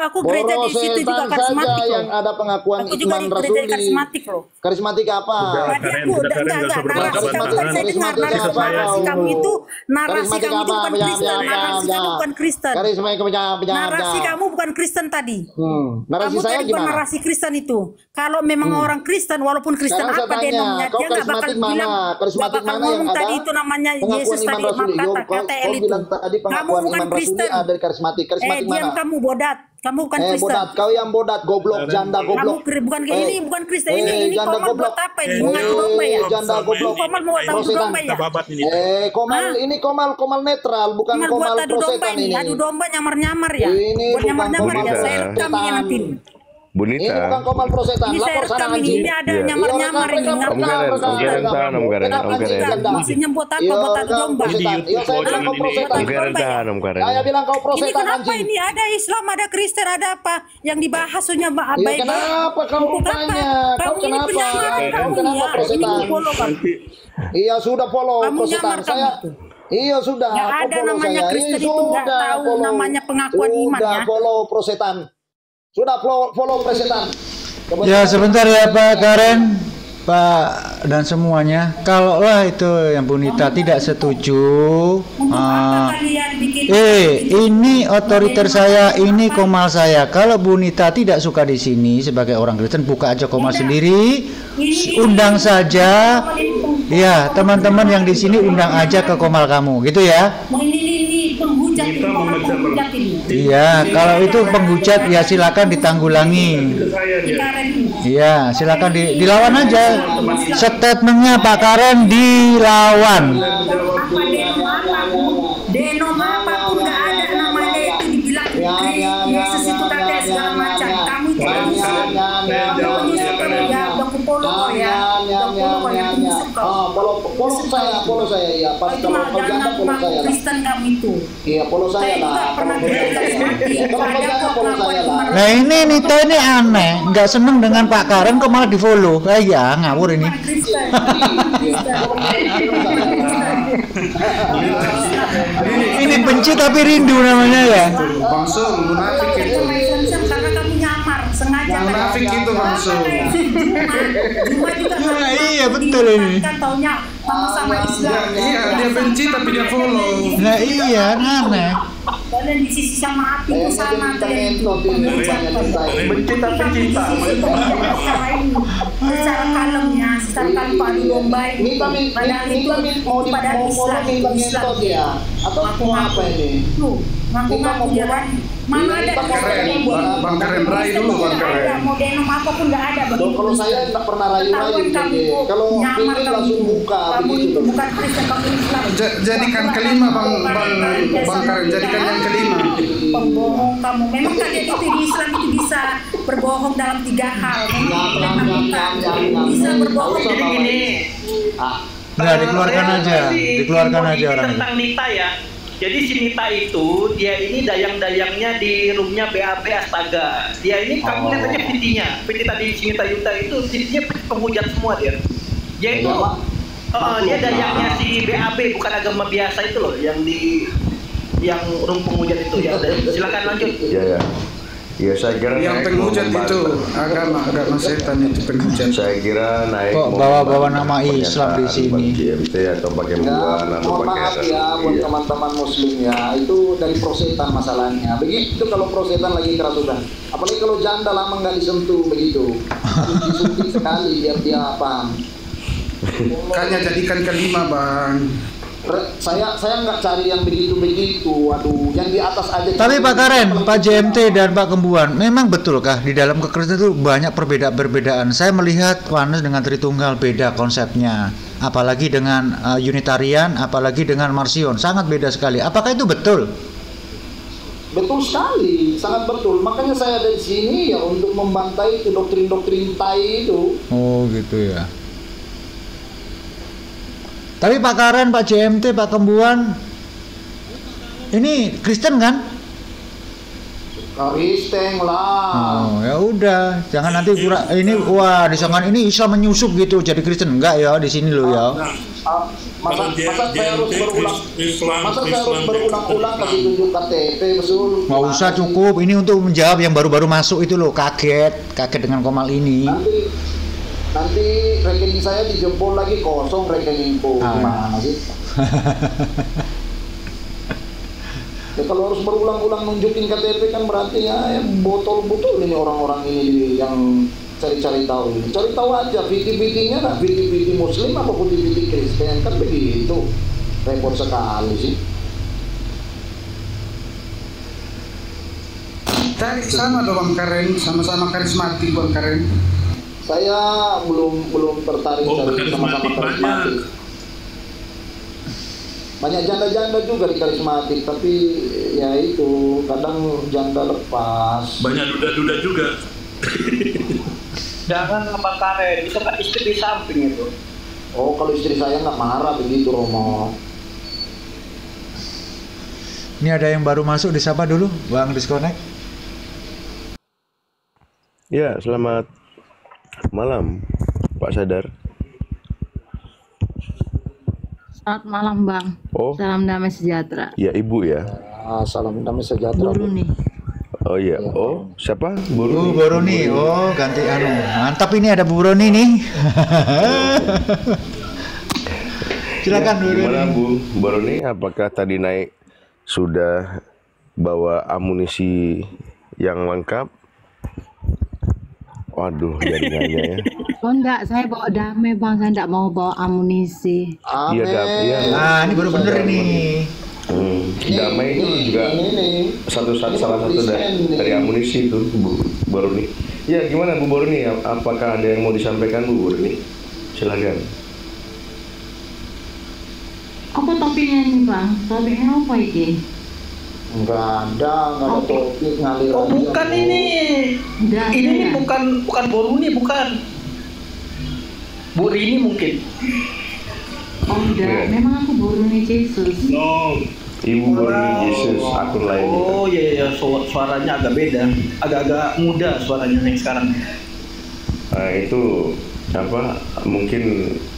aku gereja di situ juga Prosetan karismatik saja loh. yang ada pengakuan Aku juga iman di gereja rasuli. karismatik loh. Karismatik apa? Narasi kamu kan saya dengar narasi kamu itu bukan Kristen. Narasi kamu bukan Kristen. Narasi kamu bukan Kristen tadi. Narasi Kamu saya tadi bukan gimana? narasi Kristen itu. Kalau memang orang Kristen, walaupun Kristen Sekarang saya apa tanya, denomnya, kau dia nggak bakal karismatik mana? bilang, Karismatik nggak bakal mana yang ngomong ada tadi itu namanya pengakuan Yesus iman tadi, rasuli? Yo, KTL kau itu. bilang tadi Kamu pengakuan bukan iman rasuli Kristen. ada di karismatik. Karismatik Diam mana? kamu bodat. Kamu bukan Kristen. Bodat, kau yang bodat, goblok, janda goblok. Bukan kayak ini, bukan Kristen. Ini janda Komal buat apa ini? Mengaku domba ya? Janda goblok. Komal mau adu domba ya? Komal ini komal netral, bukan Komal buat komal adu domba prosetan ini. ini. Adu domba nyamar-nyamar ya? Ini Buat bukan nyamar-nyamar ya? komal Saya rekam ini nanti. Bunita. Ini bukan komal prosetan, Ini saya lapor sana rekam ini. anjing. Ini ada nyamar-nyamar ini. Om Karen Maksudnya buat apa? Buat adu domba. Iya, saya bilang kau prosetan. Om Karen. Saya bilang kau Ini prosetan kenapa anjing. ini ada Islam, ada Kristen, ada apa yang dibahas hanya baik. Ya kenapa kau tanya? Kau Kamu ini kenapa? penyamaran Kau kamu kenapa ya. Ini prosetan? follow kamu. Iya sudah follow Kamu prosetan nyamar saya. kamu tuh. Iya sudah. Nggak kau ada follow namanya saya. Kristen Iya, itu, nggak sudah, tahu follow. namanya pengakuan iman Sudah ya. follow prosetan. Sudah follow prosetan. Ya sebentar ya Pak Karen, Pak dan semuanya. Kalaulah itu yang Bunita tidak setuju, ini otoriter saya, ini Komal saya. Kalau Bunita tidak suka di sini sebagai orang Kristen, buka aja Komal sendiri, undang saja. Ya teman-teman yang di sini undang aja ke Komal kamu, gitu ya. Ini penghujat ini, penghujat ini. Iya, kalau itu penghujat ya silakan ditanggulangi. Iya, silakan dilawan aja. Statementnya Pak Karen dilawan. Denom apapun nggak ada namanya itu dibilang Yesus itu kakek segala macam. Kamu itu penyusup. Kamu penyusup kamu ya, dokupolo kau ya. Dokupolo kau yang penyusup kau. Follow saya ya. Pas kalau kau janda follow saya lah. Kristen kamu itu. Iya, follow saya lah. Kalau kau janda follow saya lah. Nah ini Nita ini aneh, nggak seneng dengan Pak Karen kok malah di follow. Ya ngawur ini. Ini benci tapi rindu namanya ya. Langsung munafik itu. Karena kamu nyamar sengaja. Munafik itu langsung. Nah, iya betul ini. Kan taunya sama-sama Islam. Iya, dia benci tapi dia follow. Nah iya aneh. Dan di sisi sama api ke sana Benci tapi cinta. secara kalemnya, secara tanpa adu domba padahal itu pada Islam ya. Atau mau apa ini? ngaku-ngaku jalan mana ada Bang Karen rayu dulu Bang Karen. mau denom apapun nggak ada Kalau saya tidak pernah rayu-rayu. Kalau ini langsung buka begitu. Bukan Kristen, kamu Islam. Jadikan kelima Bang Karen, jadikan yang kelima. Pembohong kamu. Memang kalian itu di Islam itu bisa berbohong dalam 3 hal. Bisa berbohong. Jadi gini. Nah, dikeluarkan aja orang itu. Tentang Nita ya. Jadi si Nita itu dia ini dayang-dayangnya di roomnya BAB Astaga. Dia ini kamu lihat aja PT-nya. PT tadi si Nita Yuta itu PT-nya penghujat semua dia. Dia itu dia dayangnya si BAB bukan agama biasa itu loh yang room penghujat itu ya. Silakan lanjut. Iya ya. Ya saya kira yang penghujat itu agama setan itu penghujat. Saya kira naik kok bawa-bawa nama Islam di sini. GMT atau pakai buan atau Mohon pakai maaf ya buat teman-teman muslim ya, itu dari prosetan masalahnya. Begitu kalau prosetan lagi kerasukan. Apalagi kalau janda lama nggak disentuh begitu. Harus disuntik sekali biar dia paham. Makanya jadikan kelima bang. Saya nggak cari yang begitu, waduh, yang di atas aja. Tapi Pak Karen, Pak JMT dan Pak Kembuan, memang betulkah di dalam kekristenan itu banyak perbedaan? Saya melihat Yohanes dengan Tritunggal beda konsepnya, apalagi dengan Unitarian, apalagi dengan Marcion, sangat beda sekali. Apakah itu betul? Betul sekali, sangat betul. Makanya saya ada di sini ya untuk membantai itu doktrin-doktrin tai itu. Oh gitu ya. Tapi Pak Karen, Pak JMT, Pak Kembuan, ini Kristen kan? Kristen lah. Oh ya udah, jangan nanti disangkan ini Islam menyusup gitu jadi Kristen, enggak ya di sini loh ya. Masa saya harus berulang-ulang kasih tunjuk KTP betul. Nggak usah, cukup. Ini untuk menjawab yang baru-baru masuk itu loh, kaget dengan Komal ini. Nanti rekening saya dijempol lagi, kosong rekeningku. Gimana sih? Ya kalau harus berulang-ulang nunjukin KTP kan berarti ya botol-botol ini orang-orang ini yang cari-cari tahu. Cari tahu aja viti-vitinya lah, viti-viti muslim apa viti-viti Kristen, kan begitu. Repot sekali sih. Tadi sama dong Bang Karen, sama-sama karismatik Bang Karen. Saya belum tertarik cari sama-sama karismatik. Banyak janda-janda juga di karismatik, tapi ya itu kadang janda lepas. Banyak duda-duda juga. Jangan Pak Karen, itu kan istri di samping itu. Oh, kalau istri saya nggak marah begitu, Romo. Ini ada yang baru masuk, disapa dulu, Bang Disconnect. Ya, selamat malam, Pak Sadar. Selamat malam, Bang. Oh. Salam damai sejahtera. Ya, Ibu ya. Salam damai sejahtera. Guru nih. Oh iya. Oh, siapa? Bu Roni. Oh, ganti mantap ini ada Bu Roni nih. Silakan Bu Roni. Gimana Bu Roni? Apakah tadi naik sudah bawa amunisi yang lengkap? Waduh, jaringannya ya. Oh enggak, saya bawa damai Bang, saya enggak mau bawa amunisi. Iya, damai. Nah, ini baru bener ini. Damai itu juga salah satu dari amunisi itu Bu Roni. Ya, gimana Bu Roni? Apakah ada yang mau disampaikan Bu Roni? Silakan. Apa topiknya ini Bang? Topiknya apa ini? Enggak ada topik, ngalir aja. Bukan ini. Ini bukan Boruni, bukan. Bu Rini mungkin. Oh enggak, memang aku Boruni Yesus. No. Ibu Boruni Yesus, akun lain. Oh iya, suaranya agak beda. Agak-agak muda suaranya yang sekarang. Nah, itu apa? Mungkin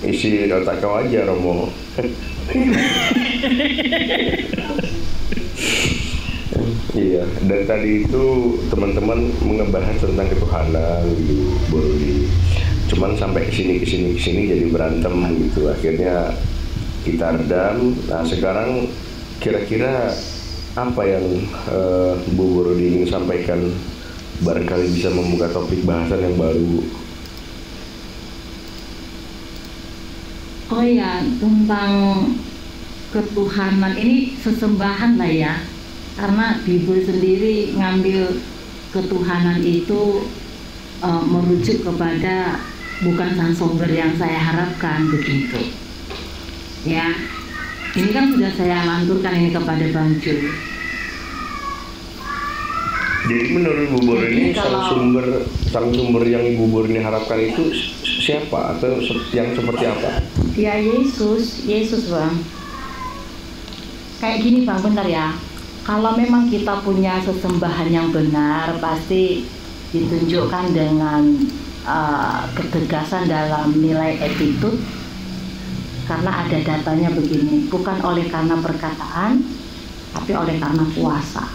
isi otak kau aja, Romo. Iya, dan tadi itu teman-teman mengebahas tentang ketuhanan gitu, Boruni. Cuman sampai kesini jadi berantem gitu. Akhirnya kita redam. Nah sekarang kira-kira apa yang Bu Boruni ingin sampaikan? Barangkali bisa membuka topik bahasan yang baru. Oh ya, tentang ketuhanan ini sesembahan lah ya. Karena Bible sendiri ngambil ketuhanan itu merujuk kepada bukan sang sumber yang saya harapkan begitu. Ya, ini kan sudah saya lanturkan ini kepada Bang Jul. Jadi menurut Bu Boruni sang sumber yang Ibu Boruni harapkan itu siapa atau yang seperti apa? Ya Yesus Bang. Kayak gini Bang, bentar ya. Kalau memang kita punya sesembahan yang benar, pasti ditunjukkan dengan ketegasan dalam nilai attitude, karena ada datanya begini, bukan oleh karena perkataan, tapi oleh karena kuasa.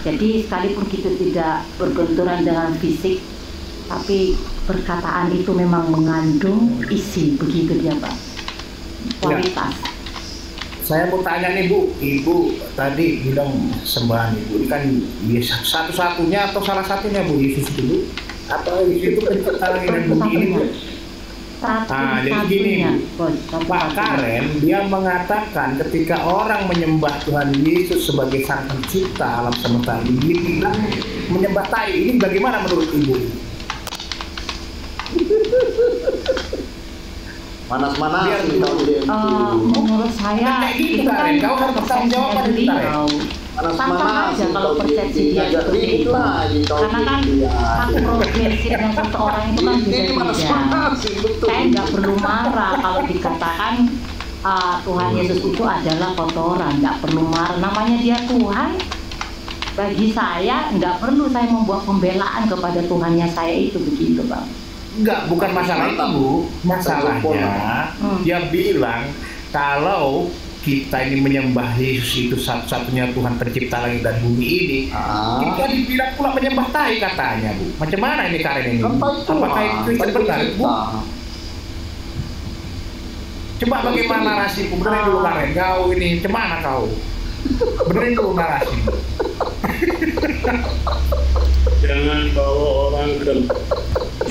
Jadi sekalipun kita tidak berbenturan dengan fisik, tapi perkataan itu memang mengandung isi, begitu dia Pak, kualitas. Saya mau tanya nih Bu, Ibu tadi bilang sembahan Ibu ini kan satu-satunya atau salah satunya Bu Yesus dulu? Atau itu penciptaan dan bumi ini Bu? Nah, jadi gini Pak Karen, dia mengatakan ketika orang menyembah Tuhan Yesus sebagai Sang Pencipta alam semesta ini, dia bilang menyembah tai. Ini bagaimana menurut Ibu? Manas-manas menurut saya itu kan persepsinya beliau. Santang aja kalau persepsi dia seperti itu, karena kan hak progresifnya seseorang itu kan beda-beda. Saya nggak perlu marah kalau dikatakan Tuhan Yesus itu adalah kotoran, nggak perlu marah. Namanya dia Tuhan. Bagi saya nggak perlu saya membuat pembelaan kepada Tuhannya saya itu, begitu Bang. Enggak, bukan masalah itu Bu. Masalahnya dia bilang kalau kita ini menyembah Yesus itu satu-satunya Tuhan pencipta langit dan bumi ini, kita dibilang pula menyembah tai katanya Bu. Macam mana ini Karen ini? Apakah itu benar Bu? Coba bagaimana narasiku? Benerin dulu Karen, kau ini cemana kau? Benerin dulu narasi. Jangan bawa orang ke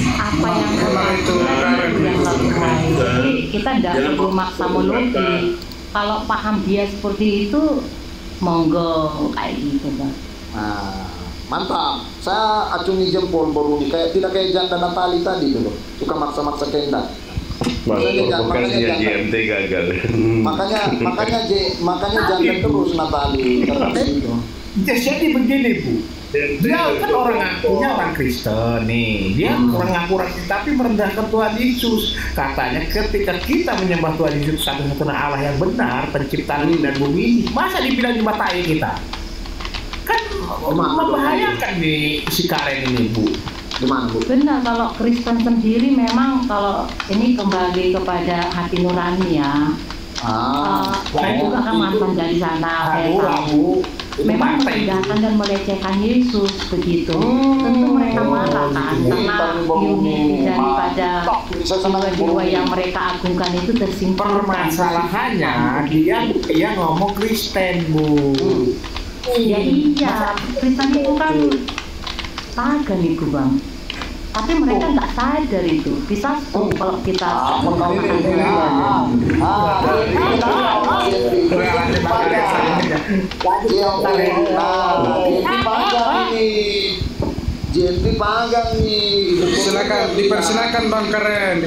apa yang itu yang lebih baik. Jadi kita tidak perlu maksa melobi. Kalau paham dia seperti itu, monggo kayak gitu Bang. Nah, mantap. Saya acungi jempol baru nih, tidak kayak janda Natali tadi dulu, suka maksa-maksa kehendak. Makanya GMT gagal. makanya janda terus Natali. Jadi begini Bu. Dia kan orang ngakunya orang Kristen nih, dia orang ngaku orang Kristen tapi merendahkan Tuhan Yesus. Katanya ketika kita menyembah Tuhan Yesus satu-satunya Allah yang benar, pencipta langit dan bumi, masa dibilang nyembah tai kita? Kan membahayakan nih si Karen ini Bu. Gimana Bu? Benar, kalau Kristen sendiri memang kalau ini kembali kepada hati nurani ya. Saya juga kan mantan dari sana, saya tahu. Memang merendahkan dan melecehkan Yesus begitu. Tentu mereka marah kan, karena unity daripada jiwa-jiwa yang mereka agungkan itu tersingkirkan. Permasalahannya dia ngomong Kristen Bu. Ya iya, Kristen itu kan pagan itu Bang. Tapi mereka nggak sadar itu. Bisa kalau kita JNT panggang nih. Dipersilakan Bang Karen,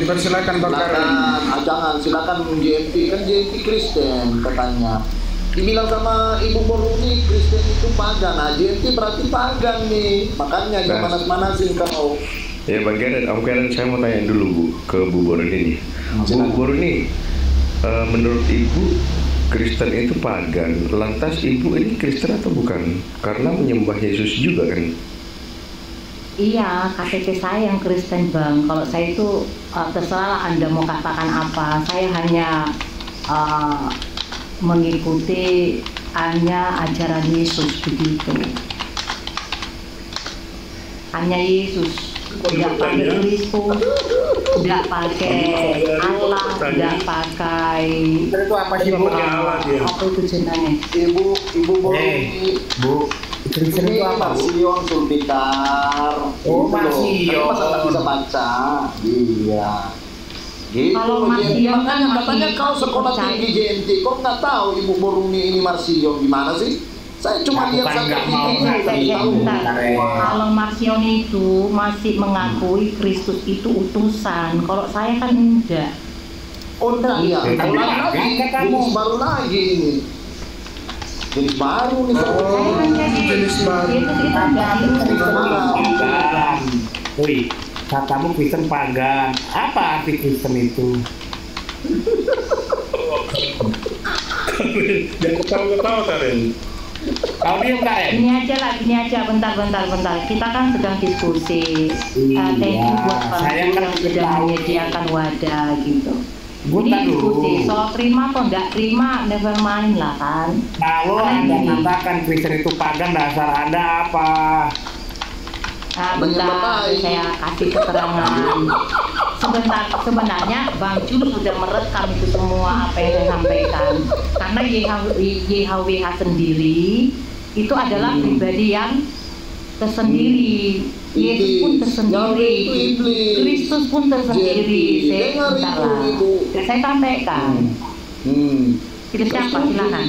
Jangan, silakan JNT, kan JNT Kristen katanya. Dibilang sama Ibu Boruni Kristen itu pagan, nah JNT berarti pagan nih. Makanya jangan manas-manasin kau. Ya Bang Karen, saya mau tanya dulu Bu ke Bu Boruni nih. Bu Boruni, menurut Ibu Kristen itu pagan, lantas Ibu ini Kristen atau bukan? Karena menyembah Yesus juga kan? Iya, KTP saya yang Kristen Bang. Kalau saya itu terserah Anda mau katakan apa. Saya hanya mengikuti hanya ajaran Yesus begitu. Hanya Yesus. Tidak pakai Kristus, tidak pakai Allah, tidak pakai itu apa sih Bu? Apa itu jenenge? Ibu Boruni Bu, Kristen itu apa? Marsion Sulpitar. Oh Marsion. Masa tak bisa baca? Iya. Gitu. Kalau Marsion kan katanya kau sekolah tinggi JNT, kok nggak tahu Ibu Boruni ini Marsion gimana sih? Saya cuma lihat saja kalau Marsion itu masih mengakui Kristus itu utusan. Kalau saya kan enggak. Oh enggak ya. Jenis baru lagi ini. Jenis baru nih. Saya kan jadi jenis baru. Wih, katamu Kristen pagan. Apa arti Kristen itu? Jangan ketawa-ketawa Karen. Ini aja, bentar. Kita kan sedang diskusi. Thank you buat Pak yang sudah menyediakan wadah gitu. Ini diskusi soal terima atau enggak terima, never mind lah kan. Kalau Anda katakan Kristen itu pagan, dasar Anda apa? Nah, bentar, saya kasih keterangan. Sebenarnya Bang Jul sudah merekam itu semua apa yang saya sampaikan. Karena YHWH sendiri itu adalah pribadi yang tersendiri. Yesus pun tersendiri, Kristus pun tersendiri. Saya sampaikan. Tidak siapa silakan.